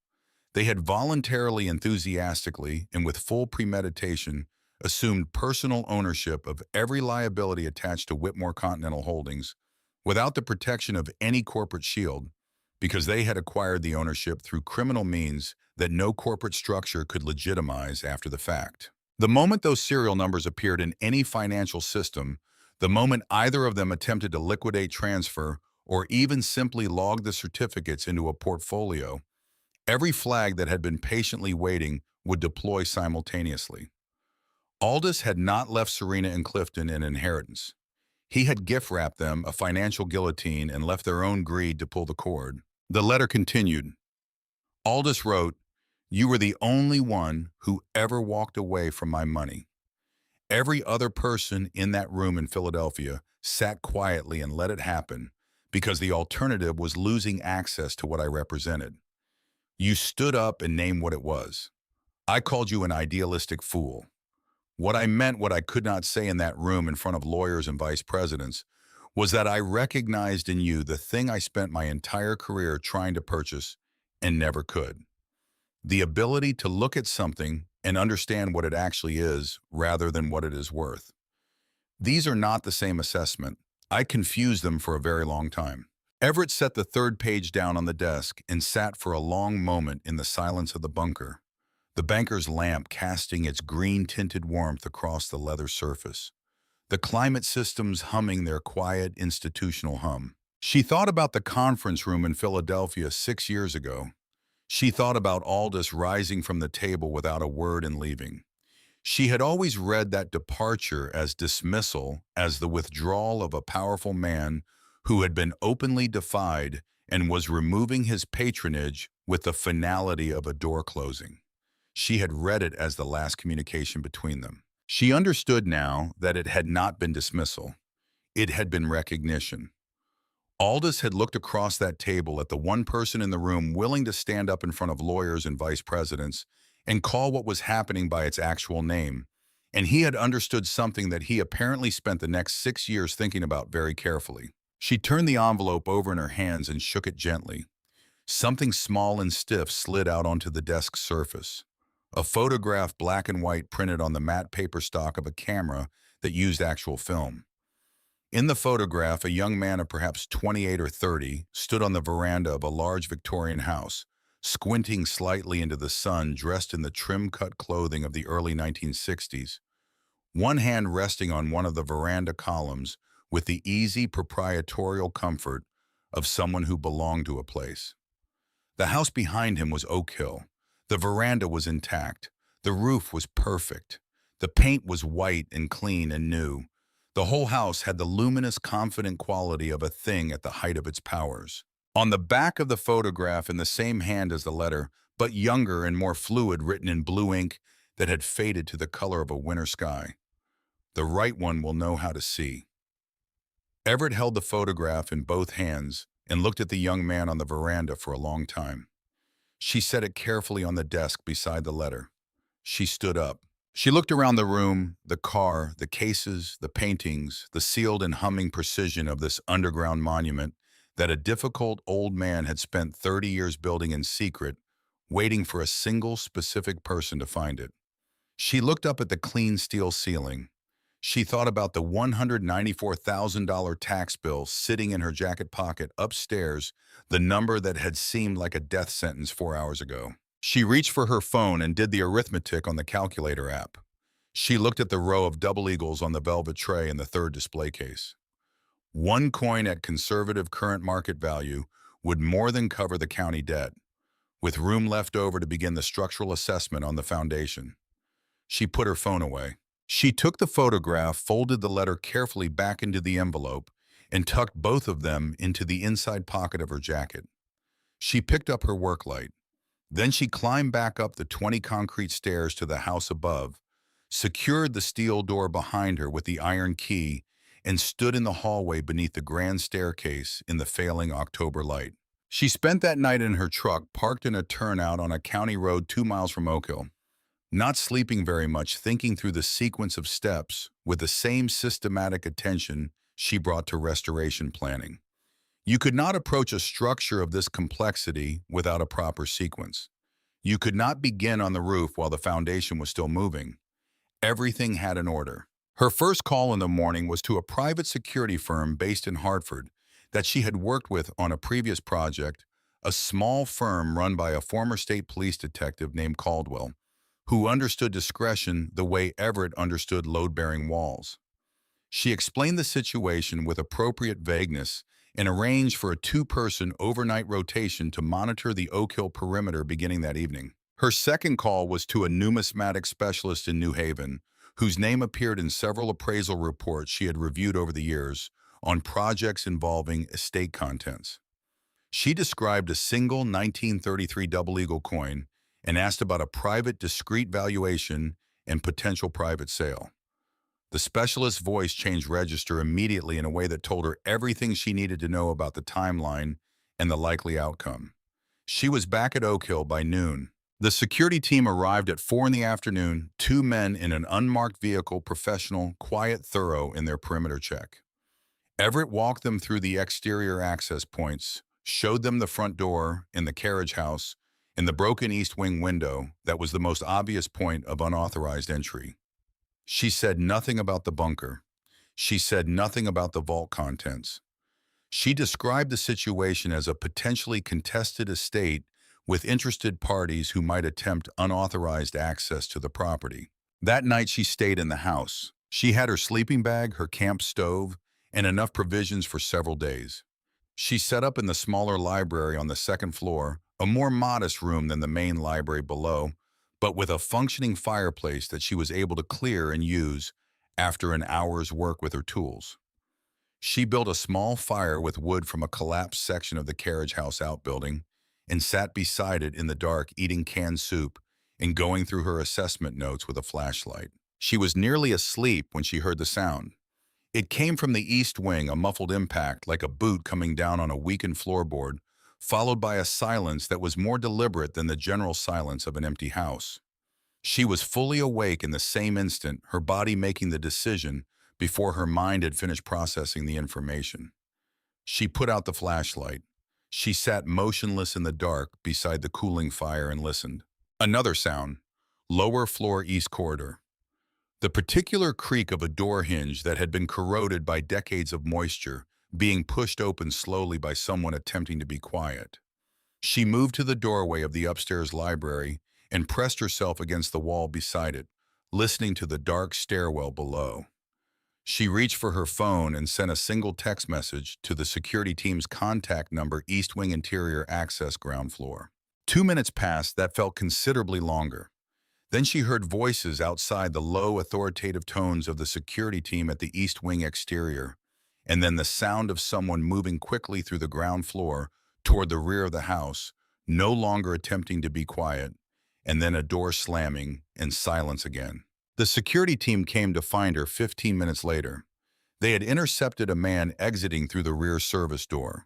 They had voluntarily, enthusiastically, and with full premeditation assumed personal ownership of every liability attached to Whitmore Continental Holdings without the protection of any corporate shield, because they had acquired the ownership through criminal means that no corporate structure could legitimize after the fact. The moment those serial numbers appeared in any financial system, the moment either of them attempted to liquidate, transfer, or even simply log the certificates into a portfolio, every flag that had been patiently waiting would deploy simultaneously. Aldous had not left Serena and Clifton an inheritance. He had gift-wrapped them a financial guillotine and left their own greed to pull the cord. The letter continued. Aldous wrote, "You were the only one who ever walked away from my money. Every other person in that room in Philadelphia sat quietly and let it happen because the alternative was losing access to what I represented. You stood up and named what it was. I called you an idealistic fool. What I meant, what I could not say in that room in front of lawyers and vice presidents, was that I recognized in you the thing I spent my entire career trying to purchase and never could. The ability to look at something and understand what it actually is rather than what it is worth. These are not the same assessment. I confused them for a very long time." Everett set the third page down on the desk and sat for a long moment in the silence of the bunker, the banker's lamp casting its green-tinted warmth across the leather surface, the climate systems humming their quiet institutional hum. She thought about the conference room in Philadelphia 6 years ago. She thought about Aldous rising from the table without a word and leaving. She had always read that departure as dismissal, as the withdrawal of a powerful man who had been openly defied and was removing his patronage with the finality of a door closing. She had read it as the last communication between them. She understood now that it had not been dismissal. It had been recognition. Aldous had looked across that table at the one person in the room willing to stand up in front of lawyers and vice presidents and call what was happening by its actual name, and he had understood something that he apparently spent the next 6 years thinking about very carefully. She turned the envelope over in her hands and shook it gently. Something small and stiff slid out onto the desk's surface. A photograph, black and white, printed on the matte paper stock of a camera that used actual film. In the photograph, a young man of perhaps 28 or 30 stood on the veranda of a large Victorian house, squinting slightly into the sun, dressed in the trim-cut clothing of the early 1960s, one hand resting on one of the veranda columns with the easy proprietorial comfort of someone who belonged to a place. The house behind him was Oak Hill. The veranda was intact. The roof was perfect. The paint was white and clean and new. The whole house had the luminous, confident quality of a thing at the height of its powers. On the back of the photograph, in the same hand as the letter, but younger and more fluid, written in blue ink that had faded to the color of a winter sky, "The right one will know how to see." Everett held the photograph in both hands and looked at the young man on the veranda for a long time. She set it carefully on the desk beside the letter. She stood up. She looked around the room, the car, the cases, the paintings, the sealed and humming precision of this underground monument that a difficult old man had spent 30 years building in secret, waiting for a single specific person to find it. She looked up at the clean steel ceiling. She thought about the $194,000 tax bill sitting in her jacket pocket upstairs, the number that had seemed like a death sentence 4 hours ago. She reached for her phone and did the arithmetic on the calculator app. She looked at the row of double eagles on the velvet tray in the third display case. One coin at conservative current market value would more than cover the county debt, with room left over to begin the structural assessment on the foundation. She put her phone away. She took the photograph, folded the letter carefully back into the envelope, and tucked both of them into the inside pocket of her jacket. She picked up her work light. Then she climbed back up the 20 concrete stairs to the house above, secured the steel door behind her with the iron key, and stood in the hallway beneath the grand staircase in the failing October light. She spent that night in her truck parked in a turnout on a county road 2 miles from Oak Hill, not sleeping very much, thinking through the sequence of steps with the same systematic attention she brought to restoration planning. You could not approach a structure of this complexity without a proper sequence. You could not begin on the roof while the foundation was still moving. Everything had an order. Her first call in the morning was to a private security firm based in Hartford that she had worked with on a previous project, a small firm run by a former state police detective named Caldwell, who understood discretion the way Everett understood load-bearing walls. She explained the situation with appropriate vagueness and arranged for a two-person overnight rotation to monitor the Oak Hill perimeter beginning that evening. Her second call was to a numismatic specialist in New Haven, whose name appeared in several appraisal reports she had reviewed over the years on projects involving estate contents. She described a single 1933 double eagle coin and asked about a private discrete valuation and potential private sale. The specialist's voice changed register immediately in a way that told her everything she needed to know about the timeline and the likely outcome. She was back at Oak Hill by noon. The security team arrived at 4 in the afternoon, two men in an unmarked vehicle, professional, quiet, thorough in their perimeter check. Everett walked them through the exterior access points, showed them the front door in the carriage house and the broken east wing window that was the most obvious point of unauthorized entry. She said nothing about the bunker. She said nothing about the vault contents. She described the situation as a potentially contested estate with interested parties who might attempt unauthorized access to the property. That night she stayed in the house. She had her sleeping bag, her camp stove, and enough provisions for several days. She set up in the smaller library on the second floor, a more modest room than the main library below, but with a functioning fireplace that she was able to clear and use after an hour's work with her tools. She built a small fire with wood from a collapsed section of the carriage house outbuilding and sat beside it in the dark eating canned soup and going through her assessment notes with a flashlight. She was nearly asleep when she heard the sound. It came from the east wing, a muffled impact like a boot coming down on a weakened floorboard, followed by a silence that was more deliberate than the general silence of an empty house. She was fully awake in the same instant, her body making the decision before her mind had finished processing the information. She put out the flashlight. She sat motionless in the dark beside the cooling fire and listened. Another sound, lower floor east corridor. The particular creak of a door hinge that had been corroded by decades of moisture being pushed open slowly by someone attempting to be quiet. She moved to the doorway of the upstairs library and pressed herself against the wall beside it, listening to the dark stairwell below. She reached for her phone and sent a single text message to the security team's contact number, East Wing Interior Access ground floor. 2 minutes passed that felt considerably longer. Then she heard voices outside, the low, authoritative tones of the security team at the East Wing exterior, and then the sound of someone moving quickly through the ground floor toward the rear of the house, no longer attempting to be quiet, and then a door slamming and silence again. The security team came to find her 15 minutes later. They had intercepted a man exiting through the rear service door.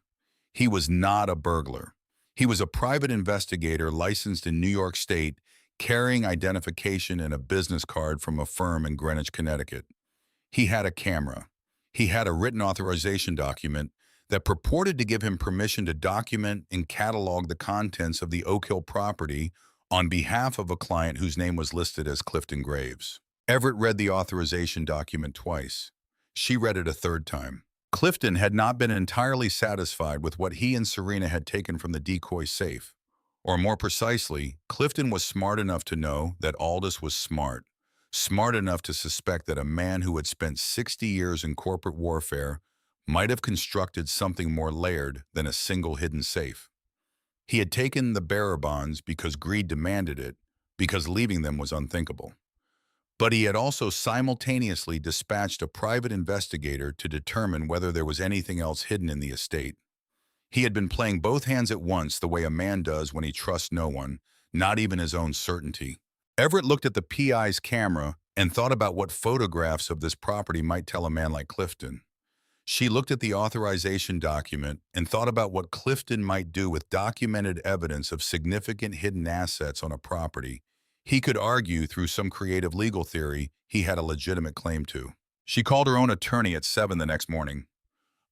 He was not a burglar. He was a private investigator licensed in New York State, carrying identification and a business card from a firm in Greenwich, Connecticut. He had a camera. He had a written authorization document that purported to give him permission to document and catalog the contents of the Oak Hill property on behalf of a client whose name was listed as Clifton Graves. Everett read the authorization document twice. She read it a third time. Clifton had not been entirely satisfied with what he and Serena had taken from the decoy safe. Or more precisely, Clifton was smart enough to know that Aldous was smart, smart enough to suspect that a man who had spent 60 years in corporate warfare might have constructed something more layered than a single hidden safe. He had taken the bearer bonds because greed demanded it, because leaving them was unthinkable. But he had also simultaneously dispatched a private investigator to determine whether there was anything else hidden in the estate. He had been playing both hands at once the way a man does when he trusts no one, not even his own certainty. Everett looked at the PI's camera and thought about what photographs of this property might tell a man like Clifton. She looked at the authorization document and thought about what Clifton might do with documented evidence of significant hidden assets on a property he could argue through some creative legal theory he had a legitimate claim to. She called her own attorney at 7 the next morning.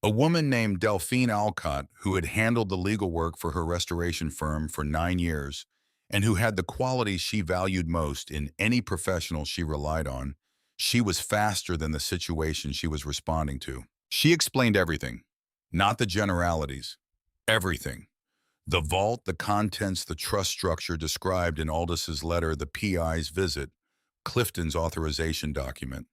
A woman named Delphine Alcott, who had handled the legal work for her restoration firm for 9 years and who had the qualities she valued most in any professional she relied on, she was faster than the situation she was responding to. She explained everything, not the generalities, everything. The vault, the contents, the trust structure described in Aldis's letter, the PI's visit, Clifton's authorization document.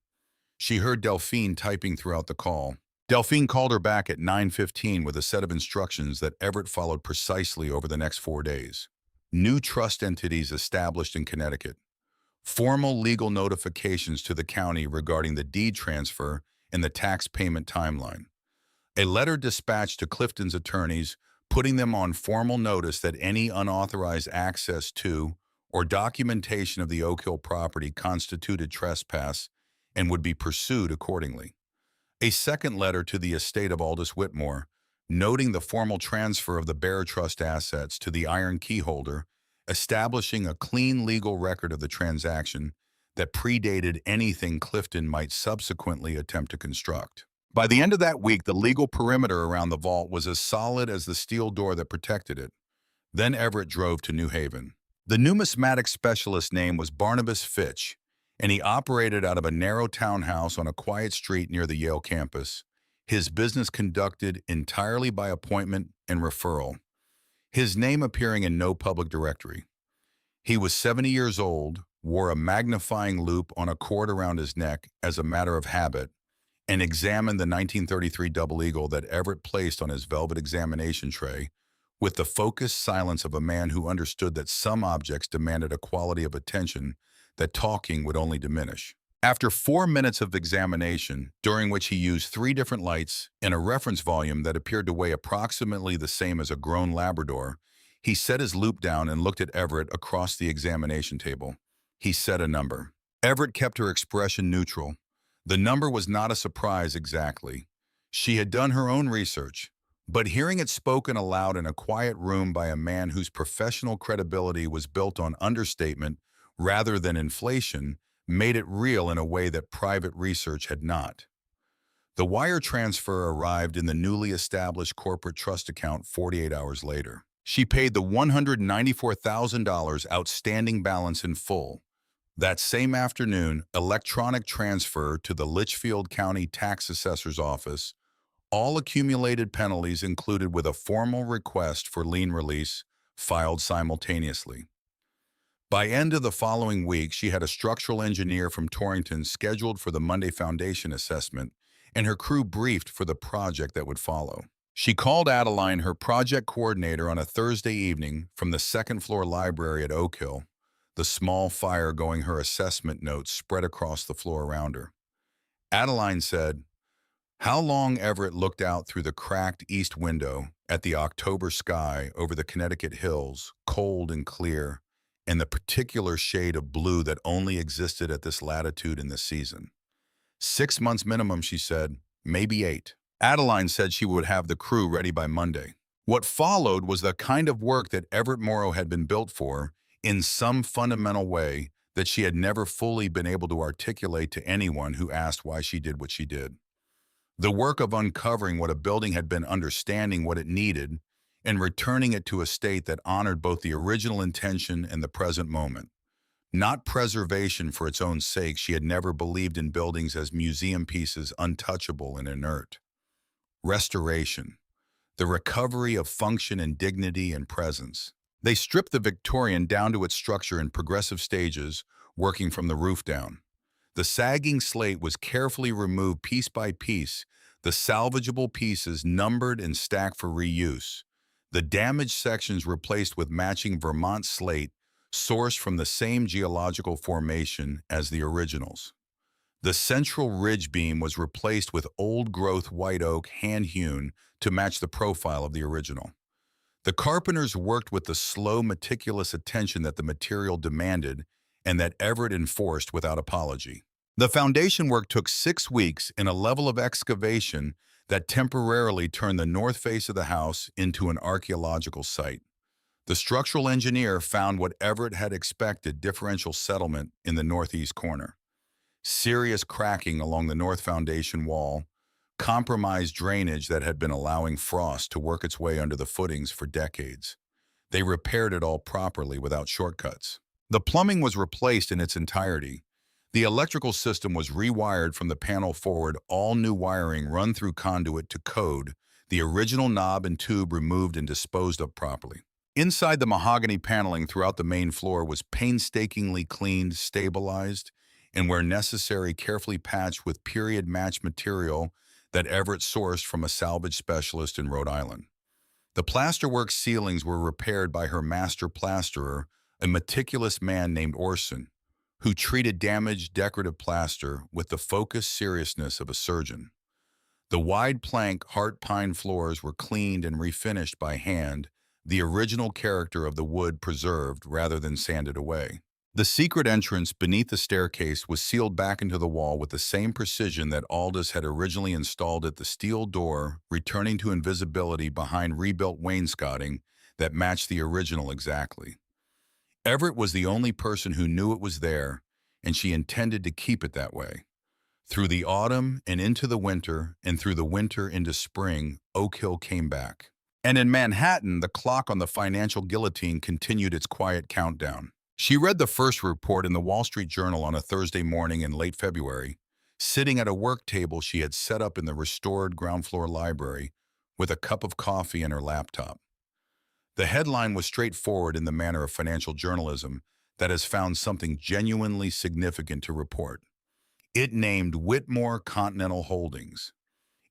She heard Delphine typing throughout the call. Delphine called her back at 9:15 with a set of instructions that Everett followed precisely over the next 4 days. New trust entities established in Connecticut. Formal legal notifications to the county regarding the deed transfer and the tax payment timeline. A letter dispatched to Clifton's attorneys putting them on formal notice that any unauthorized access to or documentation of the Oak Hill property constituted trespass and would be pursued accordingly. A second letter to the estate of Aldous Whitmore, noting the formal transfer of the Bear Trust assets to the Iron Key holder, establishing a clean legal record of the transaction that predated anything Clifton might subsequently attempt to construct. By the end of that week, the legal perimeter around the vault was as solid as the steel door that protected it. Then Everett drove to New Haven. The numismatic specialist's name was Barnabas Fitch, and he operated out of a narrow townhouse on a quiet street near the Yale campus, his business conducted entirely by appointment and referral, his name appearing in no public directory. He was 70 years old, wore a magnifying loupe on a cord around his neck as a matter of habit, and examined the 1933 double eagle that Everett placed on his velvet examination tray with the focused silence of a man who understood that some objects demanded a quality of attention that talking would only diminish. After 4 minutes of examination, during which he used 3 different lights and a reference volume that appeared to weigh approximately the same as a grown Labrador, he set his loupe down and looked at Everett across the examination table. He said a number. Everett kept her expression neutral. The number was not a surprise exactly. She had done her own research, but hearing it spoken aloud in a quiet room by a man whose professional credibility was built on understatement rather than inflation made it real in a way that private research had not. The wire transfer arrived in the newly established corporate trust account 48 hours later. She paid the $194,000 outstanding balance in full. That same afternoon, electronic transfer to the Litchfield County Tax Assessor's Office, all accumulated penalties included with a formal request for lien release, filed simultaneously. By end of the following week, she had a structural engineer from Torrington scheduled for the Monday foundation assessment, and her crew briefed for the project that would follow. She called Adeline, her project coordinator, on a Thursday evening from the second-floor library at Oak Hill, the small fire going her assessment notes spread across the floor around her. Adeline said, "How long?" Everett looked out through the cracked east window at the October sky over the Connecticut hills, cold and clear, and the particular shade of blue that only existed at this latitude in this season. 6 months minimum, she said, maybe 8. Adeline said she would have the crew ready by Monday. What followed was the kind of work that Everett Morrow had been built for, in some fundamental way that she had never fully been able to articulate to anyone who asked why she did what she did. The work of uncovering what a building had been, understanding what it needed, and returning it to a state that honored both the original intention and the present moment. Not preservation for its own sake. She had never believed in buildings as museum pieces, untouchable and inert. Restoration, the recovery of function and dignity and presence. They stripped the Victorian down to its structure in progressive stages, working from the roof down. The sagging slate was carefully removed piece by piece, the salvageable pieces numbered and stacked for reuse. The damaged sections replaced with matching Vermont slate, sourced from the same geological formation as the originals. The central ridge beam was replaced with old-growth white oak hand-hewn to match the profile of the original. The carpenters worked with the slow, meticulous attention that the material demanded and that Everett enforced without apology. The foundation work took 6 weeks in a level of excavation that temporarily turned the north face of the house into an archaeological site. The structural engineer found what Everett had expected: differential settlement in the northeast corner, serious cracking along the north foundation wall, compromised drainage that had been allowing frost to work its way under the footings for decades. They repaired it all properly without shortcuts. The plumbing was replaced in its entirety. The electrical system was rewired from the panel forward, all new wiring run through conduit to code, the original knob and tube removed and disposed of properly. Inside, the mahogany paneling throughout the main floor was painstakingly cleaned, stabilized, and where necessary, carefully patched with period-match material that Everett sourced from a salvage specialist in Rhode Island. The plasterwork ceilings were repaired by her master plasterer, a meticulous man named Orson, who treated damaged decorative plaster with the focused seriousness of a surgeon. The wide plank heart pine floors were cleaned and refinished by hand, the original character of the wood preserved rather than sanded away. The secret entrance beneath the staircase was sealed back into the wall with the same precision that Aldous had originally installed it, the steel door returning to invisibility behind rebuilt wainscoting that matched the original exactly. Everett was the only person who knew it was there, and she intended to keep it that way. Through the autumn and into the winter, and through the winter into spring, Oak Hill came back. And in Manhattan, the clock on the financial guillotine continued its quiet countdown. She read the first report in the Wall Street Journal on a Thursday morning in late February, sitting at a work table she had set up in the restored ground floor library with a cup of coffee and her laptop. The headline was straightforward in the manner of financial journalism that has found something genuinely significant to report. It named Whitmore Continental Holdings.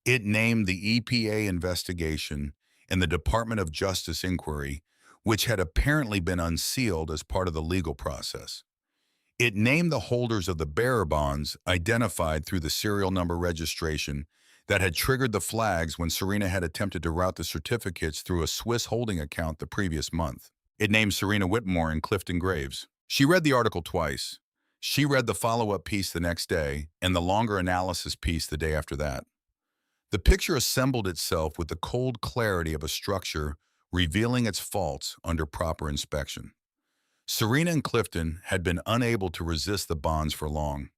It named the EPA investigation and the Department of Justice inquiry, which had apparently been unsealed as part of the legal process. It named the holders of the bearer bonds identified through the serial number registration that had triggered the flags when Serena had attempted to route the certificates through a Swiss holding account the previous month. It named Serena Whitmore and Clifton Graves. She read the article twice. She read the follow-up piece the next day and the longer analysis piece the day after that. The picture assembled itself with the cold clarity of a structure revealing its faults under proper inspection. Serena and Clifton had been unable to resist the bonds for long.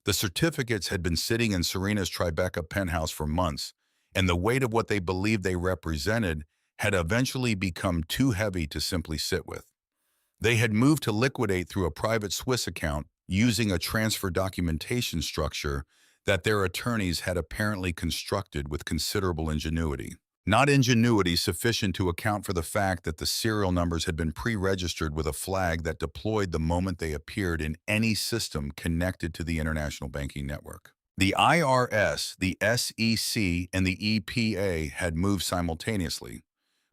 The certificates had been sitting in Serena's Tribeca penthouse for months, and the weight of what they believed they represented had eventually become too heavy to simply sit with. They had moved to liquidate through a private Swiss account using a transfer documentation structure that their attorneys had apparently constructed with considerable ingenuity. Not ingenuity sufficient to account for the fact that the serial numbers had been pre-registered with a flag that deployed the moment they appeared in any system connected to the international banking network. The IRS, the SEC, and the EPA had moved simultaneously.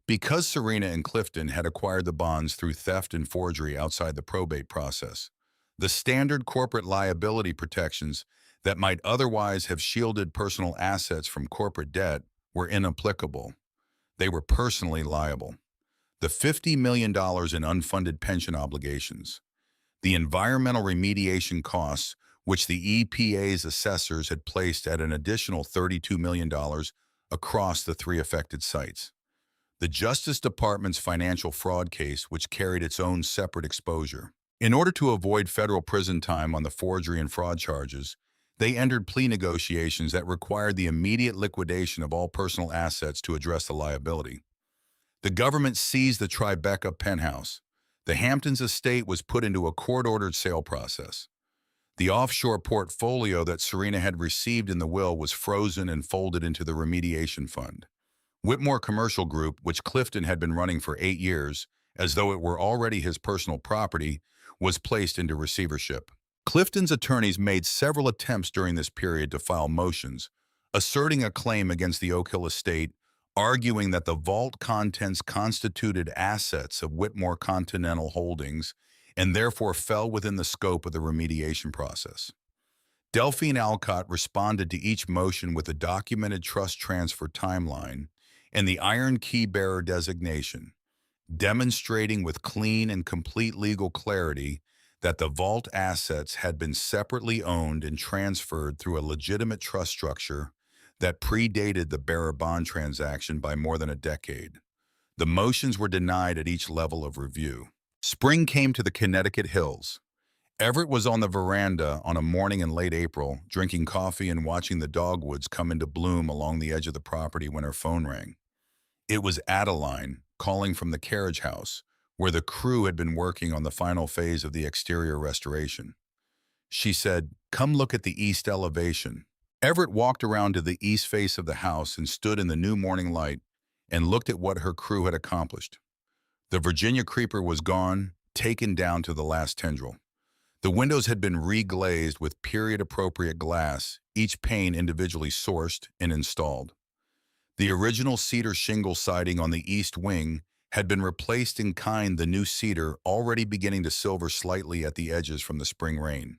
Because Serena and Clifton had acquired the bonds through theft and forgery outside the probate process, the standard corporate liability protections that might otherwise have shielded personal assets from corporate debt were inapplicable. They were personally liable. The $50 million in unfunded pension obligations, the environmental remediation costs, which the EPA's assessors had placed at an additional $32 million across the 3 affected sites, the Justice Department's financial fraud case, which carried its own separate exposure. In order to avoid federal prison time on the forgery and fraud charges, they entered plea negotiations that required the immediate liquidation of all personal assets to address the liability. The government seized the Tribeca penthouse. The Hamptons estate was put into a court-ordered sale process. The offshore portfolio that Serena had received in the will was frozen and folded into the remediation fund. Whitmore Commercial Group, which Clifton had been running for 8 years, as though it were already his personal property, was placed into receivership. Clifton's attorneys made several attempts during this period to file motions, asserting a claim against the Oak Hill estate, arguing that the vault contents constituted assets of Whitmore Continental Holdings and therefore fell within the scope of the remediation process. Delphine Alcott responded to each motion with a documented trust transfer timeline and the iron key bearer designation, demonstrating with clean and complete legal clarity that the vault assets had been separately owned and transferred through a legitimate trust structure that predated the bearer bond transaction by more than a decade. The motions were denied at each level of review. Spring came to the Connecticut hills. Everett was on the veranda on a morning in late April, drinking coffee and watching the dogwoods come into bloom along the edge of the property when her phone rang. It was Adeline, calling from the carriage house, where the crew had been working on the final phase of the exterior restoration. She said, "Come look at the east elevation." Everett walked around to the east face of the house and stood in the new morning light and looked at what her crew had accomplished. The Virginia creeper was gone, taken down to the last tendril. The windows had been reglazed with period-appropriate glass, each pane individually sourced and installed. The original cedar shingle siding on the east wing had been replaced in kind, the new cedar already beginning to silver slightly at the edges from the spring rain.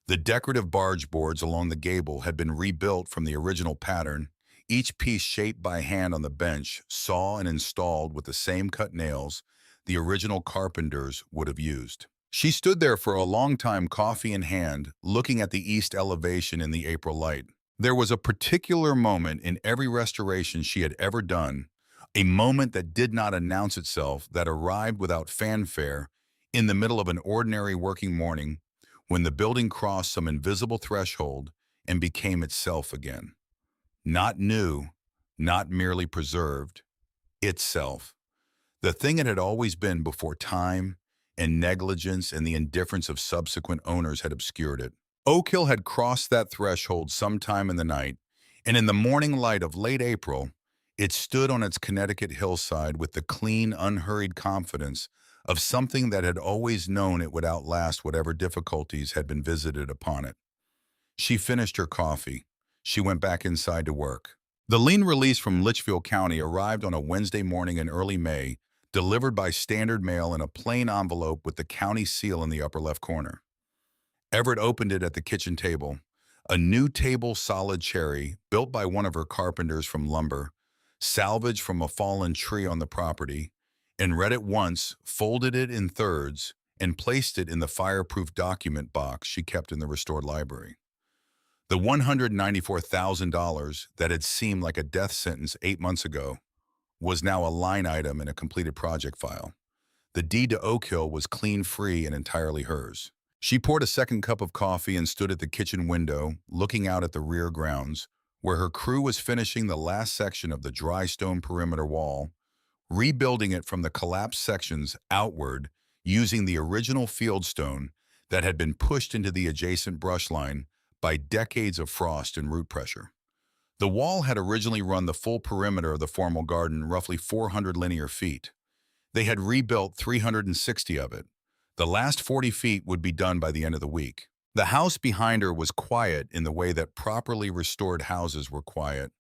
The decorative barge boards along the gable had been rebuilt from the original pattern, each piece shaped by hand on the bench, saw and installed with the same cut nails the original carpenters would have used. She stood there for a long time, coffee in hand, looking at the east elevation in the April light. There was a particular moment in every restoration she had ever done, a moment that did not announce itself, that arrived without fanfare in the middle of an ordinary working morning, when the building crossed some invisible threshold and became itself again. Not new, not merely preserved, itself. The thing it had always been before time and negligence and the indifference of subsequent owners had obscured it. Oak Hill had crossed that threshold sometime in the night, and in the morning light of late April, it stood on its Connecticut hillside with the clean, unhurried confidence of something that had always known it would outlast whatever difficulties had been visited upon it. She finished her coffee. She went back inside to work. The lien release from Litchfield County arrived on a Wednesday morning in early May, delivered by standard mail in a plain envelope with the county seal in the upper left corner. Everett opened it at the kitchen table, a new table solid cherry built by one of her carpenters from lumber, salvaged from a fallen tree on the property, and read it once, folded it in thirds, and placed it in the fireproof document box she kept in the restored library. The $194,000 that had seemed like a death sentence 8 months ago was now a line item in a completed project file. The deed to Oak Hill was clean, free, and entirely hers. She poured a second cup of coffee and stood at the kitchen window, looking out at the rear grounds, where her crew was finishing the last section of the dry stone perimeter wall, rebuilding it from the collapsed sections outward using the original fieldstone that had been pushed into the adjacent brush line by decades of frost and root pressure. The wall had originally run the full perimeter of the formal garden, roughly 400 linear feet. They had rebuilt 360 of it. The last 40 feet would be done by the end of the week. The house behind her was quiet in the way that properly restored houses were quiet.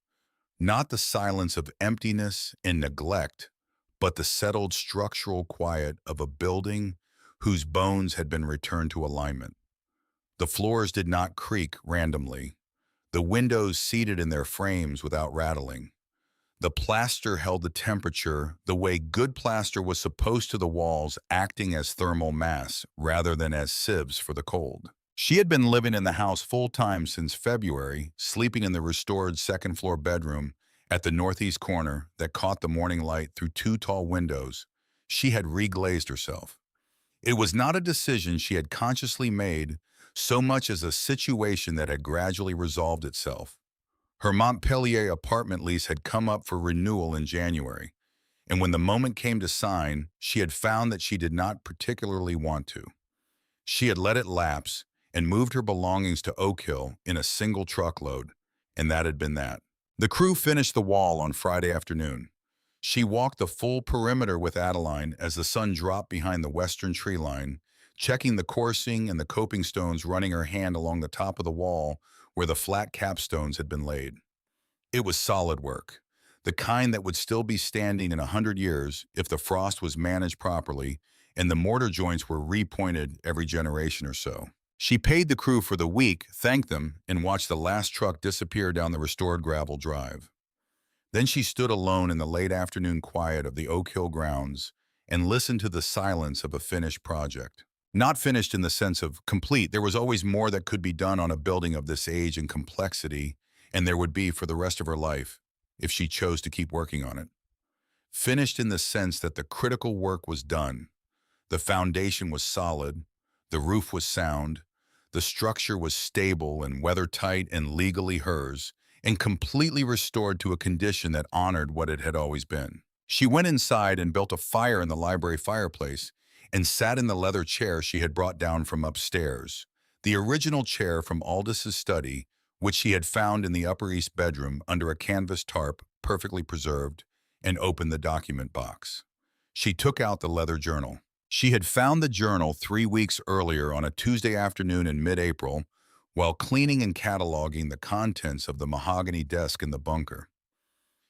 Not the silence of emptiness and neglect, but the settled structural quiet of a building whose bones had been returned to alignment. The floors did not creak randomly. The windows seated in their frames without rattling. The plaster held the temperature the way good plaster was supposed to, the walls acting as thermal mass rather than as sieves for the cold. She had been living in the house full-time since February, sleeping in the restored second-floor bedroom at the northeast corner that caught the morning light through 2 tall windows. She had reglazed herself. It was not a decision she had consciously made so much as a situation that had gradually resolved itself. Her Montpelier apartment lease had come up for renewal in January, and when the moment came to sign, she had found that she did not particularly want to. She had let it lapse and moved her belongings to Oak Hill in a single truckload, and that had been that. The crew finished the wall on Friday afternoon. She walked the full perimeter with Adeline as the sun dropped behind the western tree line checking the coursing and the coping stones, running her hand along the top of the wall where the flat capstones had been laid. It was solid work, the kind that would still be standing in 100 years if the frost was managed properly and the mortar joints were repointed every generation or so. She paid the crew for the week, thanked them, and watched the last truck disappear down the restored gravel drive. Then she stood alone in the late afternoon quiet of the Oak Hill grounds and listened to the silence of a finished project. Not finished in the sense of complete. There was always more that could be done on a building of this age and complexity, and there would be for the rest of her life if she chose to keep working on it. Finished in the sense that the critical work was done. The foundation was solid, the roof was sound, the structure was stable and weather-tight and legally hers, and completely restored to a condition that honored what it had always been. She went inside and built a fire in the library fireplace and sat in the leather chair she had brought down from upstairs, the original chair from Aldous' study, which she had found in the Upper East bedroom under a canvas tarp, perfectly preserved, and opened the document box. She took out the leather journal. She had found the journal 3 weeks earlier on a Tuesday afternoon in mid-April while cleaning and cataloging the contents of the mahogany desk in the bunker.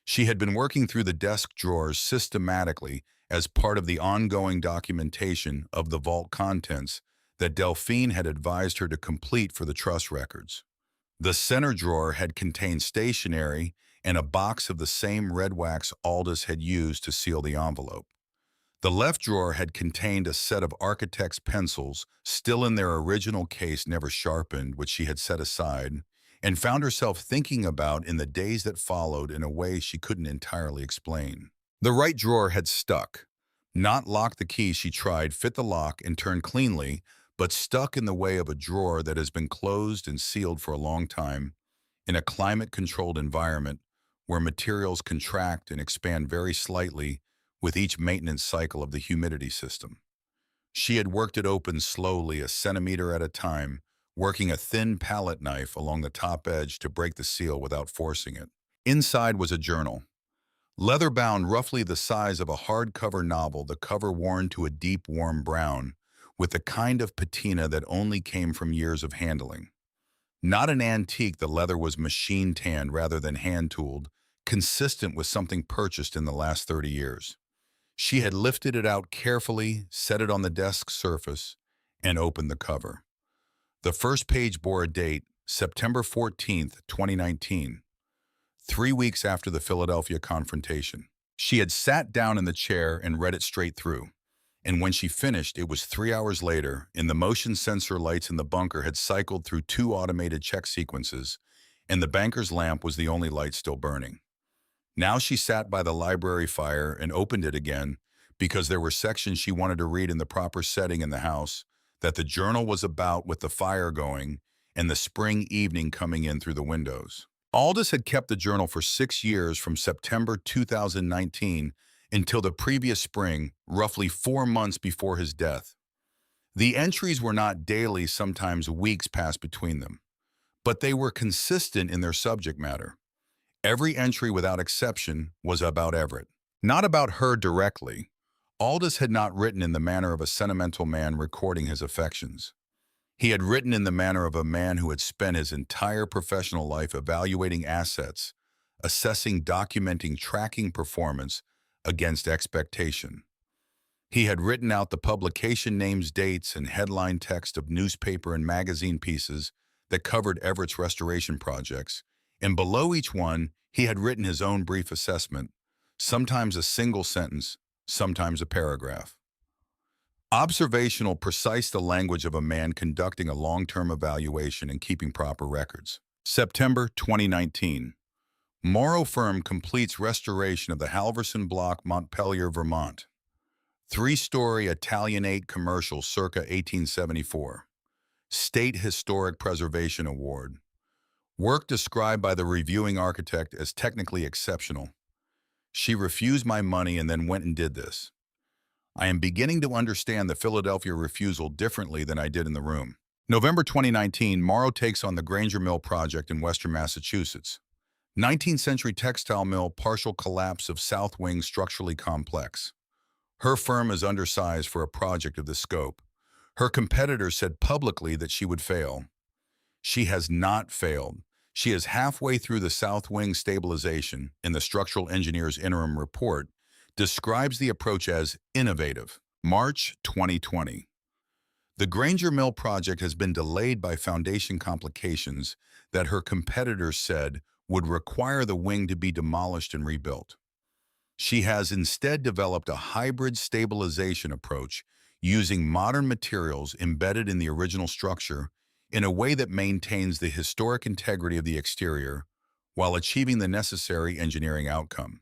She had been working through the desk drawers systematically as part of the ongoing documentation of the vault contents that Delphine had advised her to complete for the trust records. The center drawer had contained stationery and a box of the same red wax Aldous had used to seal the envelope. The left drawer had contained a set of architect's pencils, still in their original case never sharpened, which she had set aside, and found herself thinking about in the days that followed in a way she couldn't entirely explain. The right drawer had stuck. Not locked the key she tried, fit the lock, and turned cleanly, but stuck in the way of a drawer that has been closed and sealed for a long time, in a climate-controlled environment where materials contract and expand very slightly with each maintenance cycle of the humidity system. She had worked it open slowly, a centimeter at a time, working a thin palette knife along the top edge to break the seal without forcing it. Inside was a journal, leather-bound, roughly the size of a hardcover novel, the cover worn to a deep, warm brown, with the kind of patina that only came from years of handling. Not an antique, the leather was machine-tanned rather than hand-tooled, consistent with something purchased in the last 30 years. She had lifted it out carefully, set it on the desk surface, and opened the cover. The first page bore a date, September 14th, 2019, 3 weeks after the Philadelphia confrontation. She had sat down in the chair and read it straight through. And when she finished, it was 3 hours later, and the motion sensor lights in the bunker had cycled through 2 automated check sequences, and the banker's lamp was the only light still burning. Now she sat by the library fire and opened it again because there were sections she wanted to read in the proper setting in the house, that the journal was about with the fire going and the spring evening coming in through the windows. Aldous had kept the journal for 6 years from September 2019 until the previous spring, roughly 4 months before his death. The entries were not daily, sometimes weeks passed between them, but they were consistent in their subject matter. Every entry without exception was about Everett. Not about her directly. Aldous had not written in the manner of a sentimental man recording his affections. He had written in the manner of a man who had spent his entire professional life evaluating assets, assessing, documenting, tracking performance against expectation. He had written out the publication names, dates, and headline text of newspaper and magazine pieces that covered Everett's restoration projects, and below each one, he had written his own brief assessment, sometimes a single sentence, sometimes a paragraph. Observational, precise, the language of a man conducting a long-term evaluation and keeping proper records. September 2019. Morrow Firm completes restoration of the Halverson Block, Montpelier, Vermont. 3-story Italianate commercial circa 1874. State Historic Preservation Award. Work described by the reviewing architect as technically exceptional. She refused my money and then went and did this. I am beginning to understand the Philadelphia refusal differently than I did in the room. November 2019, Morrow takes on the Granger Mill project in western Massachusetts. 19th century textile mill, partial collapse of south wing, structurally complex. Her firm is undersized for a project of this scope. Her competitor said publicly that she would fail. She has not failed. She is halfway through the south wing stabilization, and the structural engineer's interim report describes the approach as innovative. March 2020. The Granger Mill project has been delayed by foundation complications that her competitors said would require the wing to be demolished and rebuilt. She has instead developed a hybrid stabilization approach using modern materials embedded in the original structure in a way that maintains the historic integrity of the exterior while achieving the necessary engineering outcome.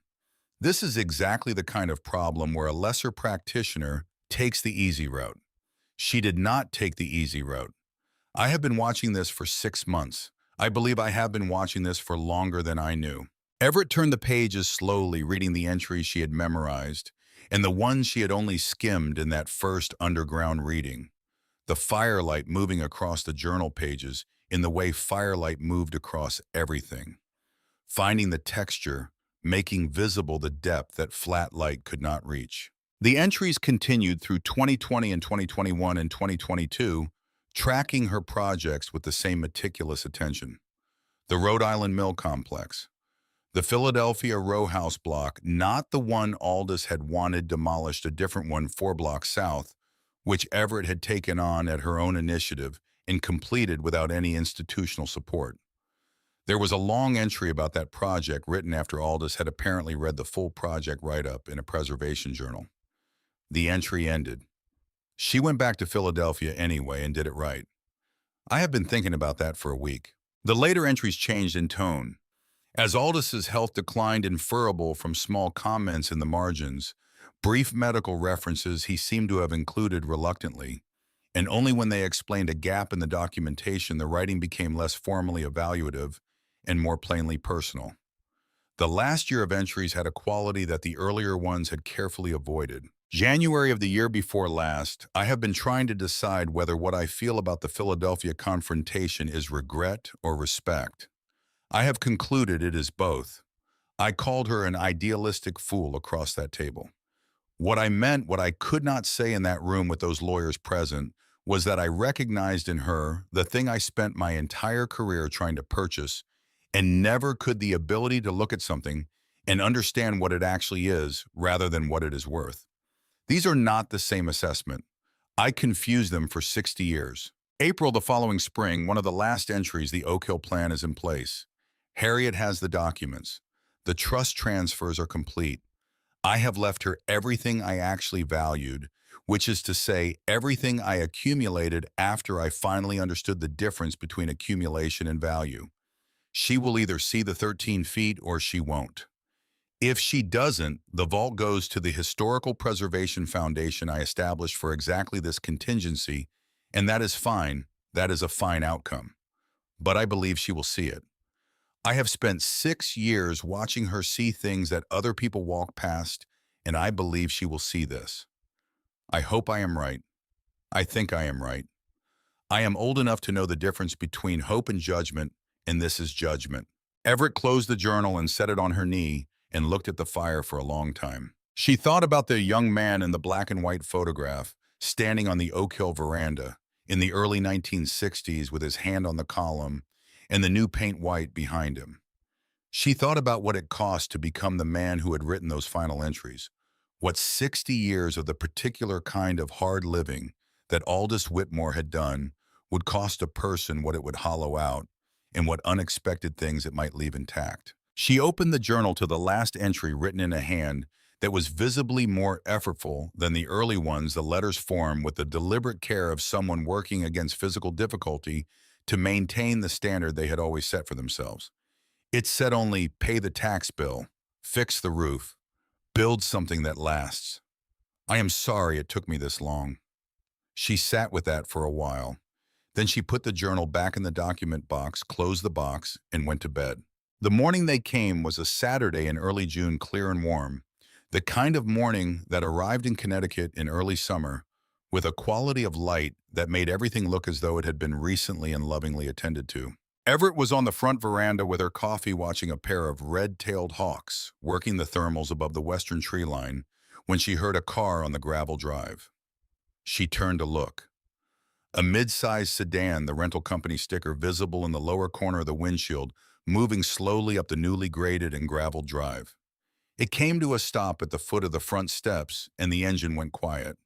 This is exactly the kind of problem where a lesser practitioner takes the easy route. She did not take the easy route. I have been watching this for 6 months. I believe I have been watching this for longer than I knew. Everett turned the pages slowly, reading the entries she had memorized and the ones she had only skimmed in that first underground reading. The firelight moving across the journal pages in the way firelight moved across everything. Finding the texture, making visible the depth that flat light could not reach. The entries continued through 2020 and 2021 and 2022, tracking her projects with the same meticulous attention. The Rhode Island Mill Complex. The Philadelphia row house block, not the one Aldous had wanted demolished, a different one 4 blocks south, which Everett had taken on at her own initiative and completed without any institutional support. There was a long entry about that project written after Aldous had apparently read the full project write-up in a preservation journal. The entry ended. She went back to Philadelphia anyway and did it right. I have been thinking about that for a week. The later entries changed in tone. As Aldous' health declined inferable from small comments in the margins, brief medical references he seemed to have included reluctantly, and only when they explained a gap in the documentation the writing became less formally evaluative and more plainly personal. The last year of entries had a quality that the earlier ones had carefully avoided. January of the year before last, I have been trying to decide whether what I feel about the Philadelphia confrontation is regret or respect. I have concluded it is both. I called her an idealistic fool across that table. What I meant, what I could not say in that room with those lawyers present, was that I recognized in her the thing I spent my entire career trying to purchase and never could: the ability to look at something and understand what it actually is rather than what it is worth. These are not the same assessment. I confused them for 60 years. April the following spring, one of the last entries, the Oak Hill plan is in place. Harriet has the documents. The trust transfers are complete. I have left her everything I actually valued, which is to say, everything I accumulated after I finally understood the difference between accumulation and value. She will either see the 13 feet or she won't. If she doesn't, the vault goes to the Historical Preservation Foundation I established for exactly this contingency, and that is fine. That is a fine outcome. But I believe she will see it. I have spent 6 years watching her see things that other people walk past, and I believe she will see this. I hope I am right. I think I am right. I am old enough to know the difference between hope and judgment, and this is judgment. Everett closed the journal and set it on her knee and looked at the fire for a long time. She thought about the young man in the black and white photograph, standing on the Oak Hill veranda in the early 1960s with his hand on the column and the new paint white behind him. She thought about what it cost to become the man who had written those final entries, what 60 years of the particular kind of hard living that Aldous Whitmore had done would cost a person, what it would hollow out, and what unexpected things it might leave intact. She opened the journal to the last entry written in a hand that was visibly more effortful than the early ones. The letters formed with the deliberate care of someone working against physical difficulty to maintain the standard they had always set for themselves. It said only, pay the tax bill, fix the roof, build something that lasts. I am sorry it took me this long. She sat with that for a while. Then she put the journal back in the document box, closed the box, and went to bed. The morning they came was a Saturday in early June, clear and warm, the kind of morning that arrived in Connecticut in early summer, with a quality of light that made everything look as though it had been recently and lovingly attended to. Everett was on the front veranda with her coffee, watching a pair of red-tailed hawks working the thermals above the western tree line when she heard a car on the gravel drive. She turned to look. A mid-sized sedan, the rental company sticker visible in the lower corner of the windshield, moving slowly up the newly graded and graveled drive. It came to a stop at the foot of the front steps, and the engine went quiet.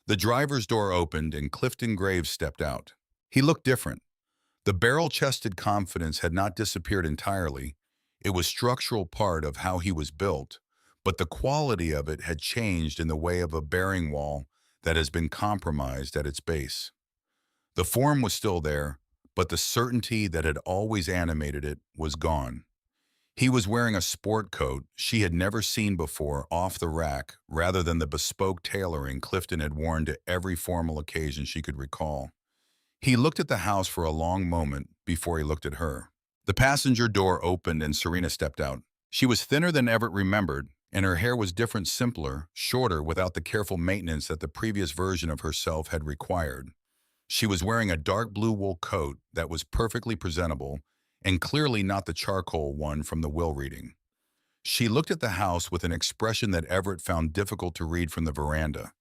The driver's door opened, and Clifton Graves stepped out. He looked different. The barrel-chested confidence had not disappeared entirely. It was structural part of how he was built, but the quality of it had changed in the way of a bearing wall that has been compromised at its base. The form was still there, but the certainty that had always animated it was gone. He was wearing a sport coat she had never seen before off the rack rather than the bespoke tailoring Clifton had worn to every formal occasion she could recall. He looked at the house for a long moment before he looked at her. The passenger door opened and Serena stepped out. She was thinner than Everett remembered, and her hair was different, simpler, shorter, without the careful maintenance that the previous version of herself had required. She was wearing a dark blue wool coat that was perfectly presentable and clearly not the charcoal one from the will reading. She looked at the house with an expression that Everett found difficult to read from the veranda,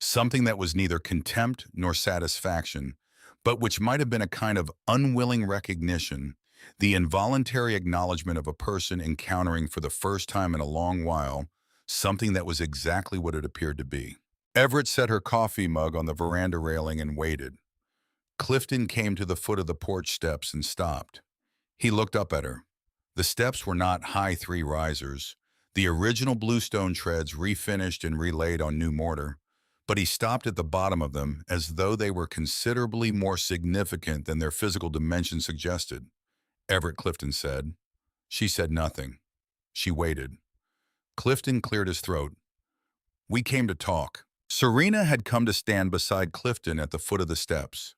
something that was neither contempt nor satisfaction, but which might have been a kind of unwilling recognition, the involuntary acknowledgement of a person encountering for the first time in a long while something that was exactly what it appeared to be. Everett set her coffee mug on the veranda railing and waited. Clifton came to the foot of the porch steps and stopped. He looked up at her. The steps were not high three risers, the original bluestone treads refinished and relaid on new mortar, but he stopped at the bottom of them as though they were considerably more significant than their physical dimension suggested. Everett, Clifton said. She said nothing. She waited. Clifton cleared his throat. We came to talk. Serena had come to stand beside Clifton at the foot of the steps.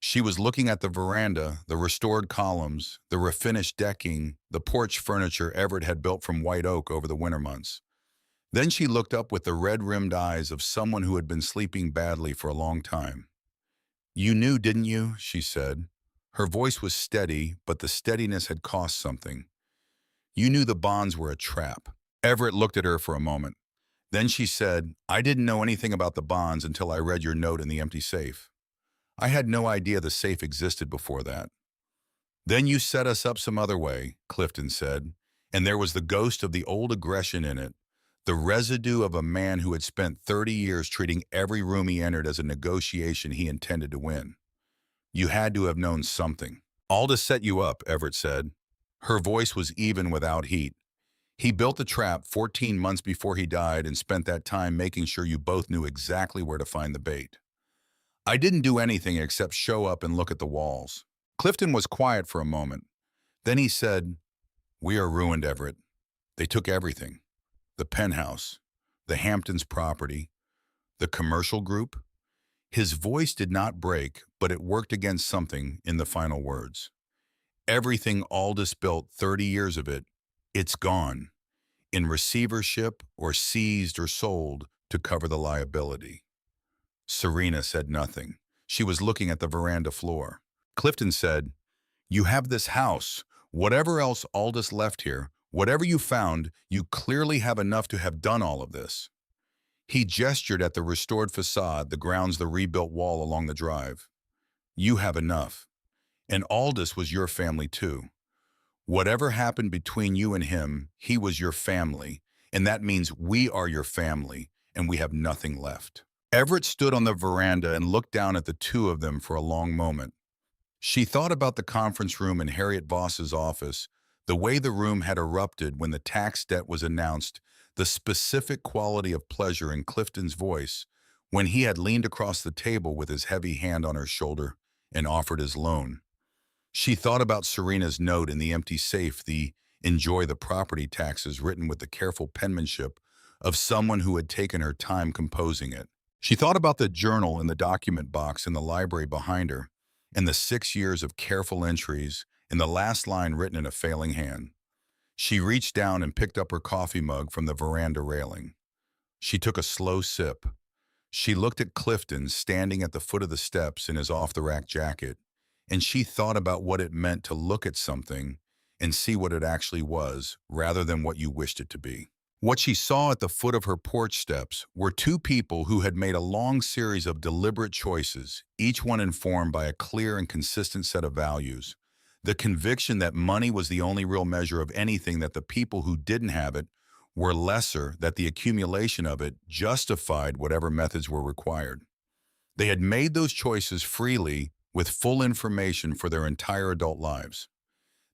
She was looking at the veranda, the restored columns, the refinished decking, the porch furniture Everett had built from white oak over the winter months. Then she looked up with the red-rimmed eyes of someone who had been sleeping badly for a long time. You knew, didn't you? She said. Her voice was steady, but the steadiness had cost something. You knew the bonds were a trap. Everett looked at her for a moment. Then she said, I didn't know anything about the bonds until I read your note in the empty safe. I had no idea the safe existed before that. Then you set us up some other way, Clifton said, and there was the ghost of the old aggression in it, the residue of a man who had spent 30 years treating every room he entered as a negotiation he intended to win. You had to have known something. Aldous set you up, Everett said. Her voice was even without heat. He built the trap 14 months before he died and spent that time making sure you both knew exactly where to find the bait. I didn't do anything except show up and look at the walls. Clifton was quiet for a moment. Then he said, We are ruined, Everett. They took everything. The penthouse, the Hamptons property, the commercial group. His voice did not break, but it worked against something in the final words. Everything Aldous built, 30 years of it, it's gone, in receivership or seized or sold to cover the liability. Serena said nothing. She was looking at the veranda floor. Clifton said, You have this house. Whatever else Aldous left here, whatever you found, you clearly have enough to have done all of this. He gestured at the restored facade, the grounds, the rebuilt wall along the drive. You have enough. And Aldous was your family too. Whatever happened between you and him, he was your family, and that means we are your family, and we have nothing left. Everett stood on the veranda and looked down at the two of them for a long moment. She thought about the conference room in Harriet Voss's office, the way the room had erupted when the tax debt was announced, the specific quality of pleasure in Clifton's voice when he had leaned across the table with his heavy hand on her shoulder and offered his loan. She thought about Serena's note in the empty safe, the enjoy the property taxes written with the careful penmanship of someone who had taken her time composing it. She thought about the journal in the document box in the library behind her, and the 6 years of careful entries, and the last line written in a failing hand. She reached down and picked up her coffee mug from the veranda railing. She took a slow sip. She looked at Clifton standing at the foot of the steps in his off-the-rack jacket, and she thought about what it meant to look at something and see what it actually was, rather than what you wished it to be. What she saw at the foot of her porch steps were two people who had made a long series of deliberate choices, each one informed by a clear and consistent set of values. The conviction that money was the only real measure of anything, that the people who didn't have it were lesser, that the accumulation of it justified whatever methods were required. They had made those choices freely, with full information for their entire adult lives.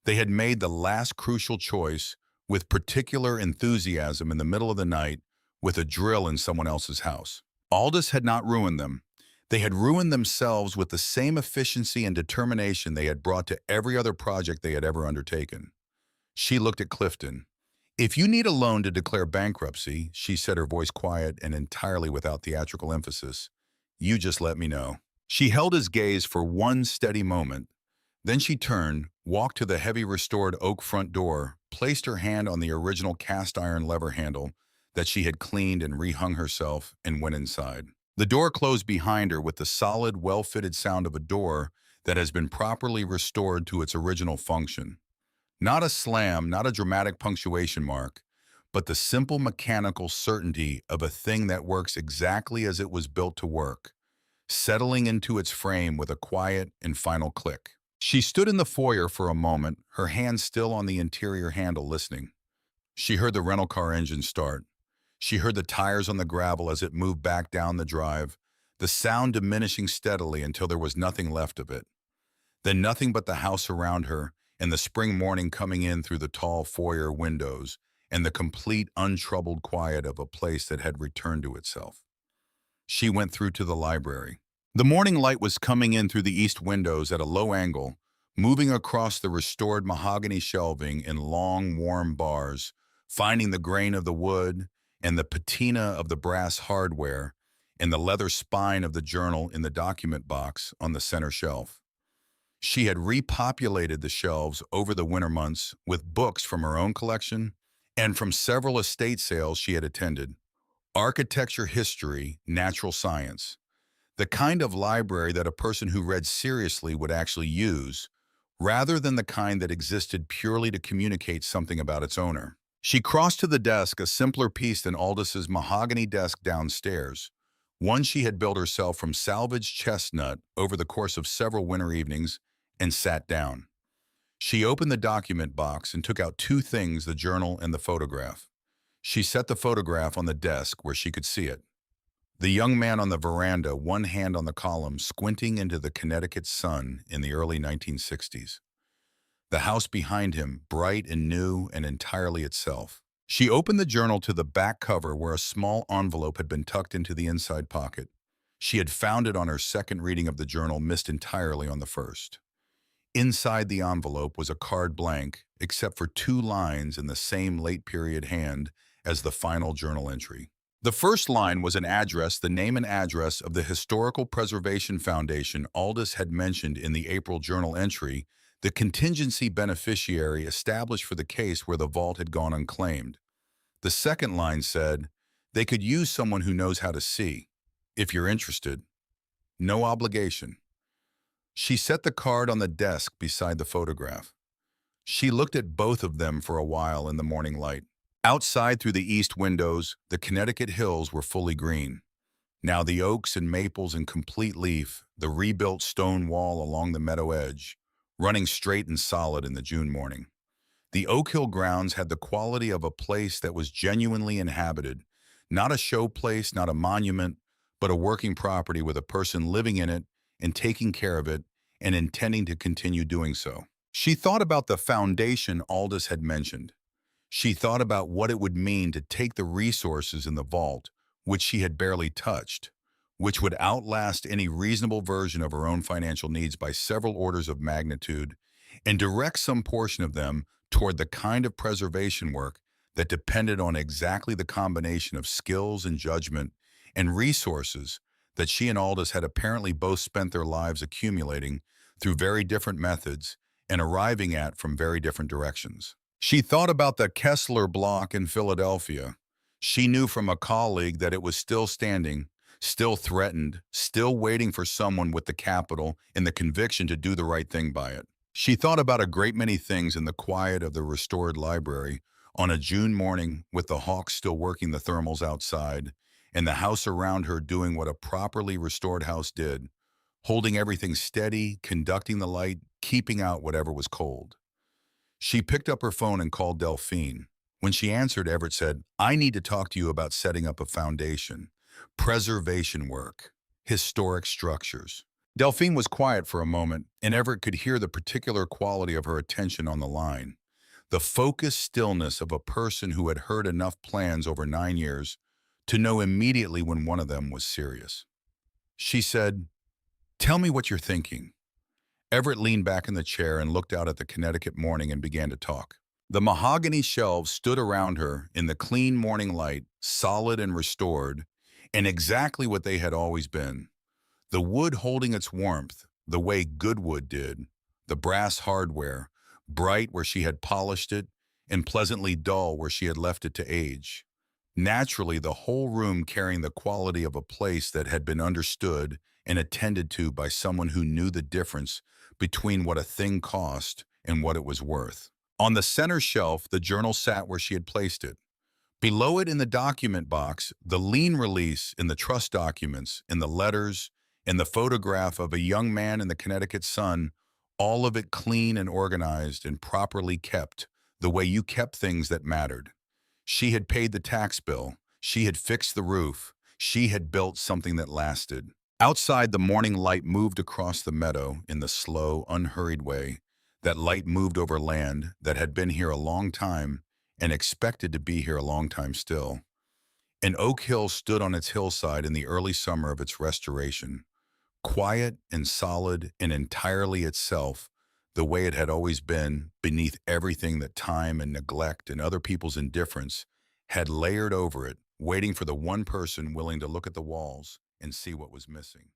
They had made the last crucial choice with particular enthusiasm in the middle of the night with a drill in someone else's house. Aldous had not ruined them. They had ruined themselves with the same efficiency and determination they had brought to every other project they had ever undertaken. She looked at Clifton. "If you need a loan to declare bankruptcy," she said, her voice quiet and entirely without theatrical emphasis, "you just let me know." She held his gaze for one steady moment. Then she turned, walked to the heavy restored oak front door, placed her hand on the original cast iron lever handle that she had cleaned and rehung herself, and went inside. The door closed behind her with the solid, well-fitted sound of a door that has been properly restored to its original function. Not a slam, not a dramatic punctuation mark, but the simple mechanical certainty of a thing that works exactly as it was built to work, settling into its frame with a quiet and final click. She stood in the foyer for a moment, her hand still on the interior handle, listening. She heard the rental car engine start. She heard the tires on the gravel as it moved back down the drive, the sound diminishing steadily until there was nothing left of it. Then nothing but the house around her, and the spring morning coming in through the tall foyer windows, and the complete, untroubled quiet of a place that had returned to itself. She went through to the library. The morning light was coming in through the east windows at a low angle, moving across the restored mahogany shelving in long, warm bars, finding the grain of the wood and the patina of the brass hardware and the leather spine of the journal in the document box on the center shelf. She had repopulated the shelves over the winter months with books from her own collection and from several estate sales she had attended. Architecture, history, natural science. The kind of library that a person who read seriously would actually use, rather than the kind that existed purely to communicate something about its owner. She crossed to the desk, a simpler piece than Aldous' mahogany desk downstairs, one she had built herself from salvaged chestnut over the course of several winter evenings, and sat down. She opened the document box and took out two things, the journal and the photograph. She set the photograph on the desk where she could see it. The young man on the veranda, one hand on the column, squinting into the Connecticut sun in the early 1960s. The house behind him, bright and new and entirely itself. She opened the journal to the back cover where a small envelope had been tucked into the inside pocket. She had found it on her second reading of the journal, missed entirely on the first. Inside the envelope was a card blank, except for two lines in the same late-period hand as the final journal entry. The first line was an address, the name and address of the Historical Preservation Foundation Aldous had mentioned in the April journal entry, the contingency beneficiary established for the case where the vault had gone unclaimed. The second line said, "They could use someone who knows how to see. If you're interested. No obligation." She set the card on the desk beside the photograph. She looked at both of them for a while in the morning light. Outside through the east windows, the Connecticut hills were fully green. Now the oaks and maples in complete leaf, the rebuilt stone wall along the meadow edge, running straight and solid in the June morning. The Oak Hill grounds had the quality of a place that was genuinely inhabited, not a show place, not a monument, but a working property with a person living in it and taking care of it and intending to continue doing so. She thought about the foundation Aldous had mentioned. She thought about what it would mean to take the resources in the vault, which she had barely touched, which would outlast any reasonable version of her own financial needs by several orders of magnitude, and direct some portion of them toward the kind of preservation work that depended on exactly the combination of skills and judgment and resources that she and Aldous had apparently both spent their lives accumulating through very different methods and arriving at from very different directions. She thought about the Kessler block in Philadelphia. She knew from a colleague that it was still standing, still threatened, still waiting for someone with the capital and the conviction to do the right thing by it. She thought about a great many things in the quiet of the restored library, On a June morning, with the hawks still working the thermals outside, and the house around her doing what a properly restored house did, holding everything steady, conducting the light, keeping out whatever was cold. She picked up her phone and called Delphine. When she answered, Everett said, "I need to talk to you about setting up a foundation, preservation work, historic structures." Delphine was quiet for a moment, and Everett could hear the particular quality of her attention on the line. The focused stillness of a person who had heard enough plans over 9 years to know immediately when one of them was serious. She said, "Tell me what you're thinking." Everett leaned back in the chair and looked out at the Connecticut morning and began to talk. The mahogany shelves stood around her in the clean morning light, solid and restored, and exactly what they had always been. The wood holding its warmth, the way good wood did, the brass hardware, bright where she had polished it, and pleasantly dull where she had left it to age. Naturally, the whole room carrying the quality of a place that had been understood and attended to by someone who knew the difference between what a thing cost and what it was worth. On the center shelf, the journal sat where she had placed it. Below it in the document box, the lien release in the trust documents, in the letters, and the photograph of a young man in the Connecticut sun, all of it clean and organized and properly kept, the way you kept things that mattered. She had paid the tax bill. She had fixed the roof. She had built something that lasted. Outside, the morning light moved across the meadow in the slow, unhurried way. That light moved over land that had been here a long time and expected to be here a long time still. An oak hill stood on its hillside in the early summer of its restoration, quiet and solid and entirely itself, the way it had always been, beneath everything that time and neglect and other people's indifference had layered over it, waiting for the one person willing to look at the walls and see what was missing.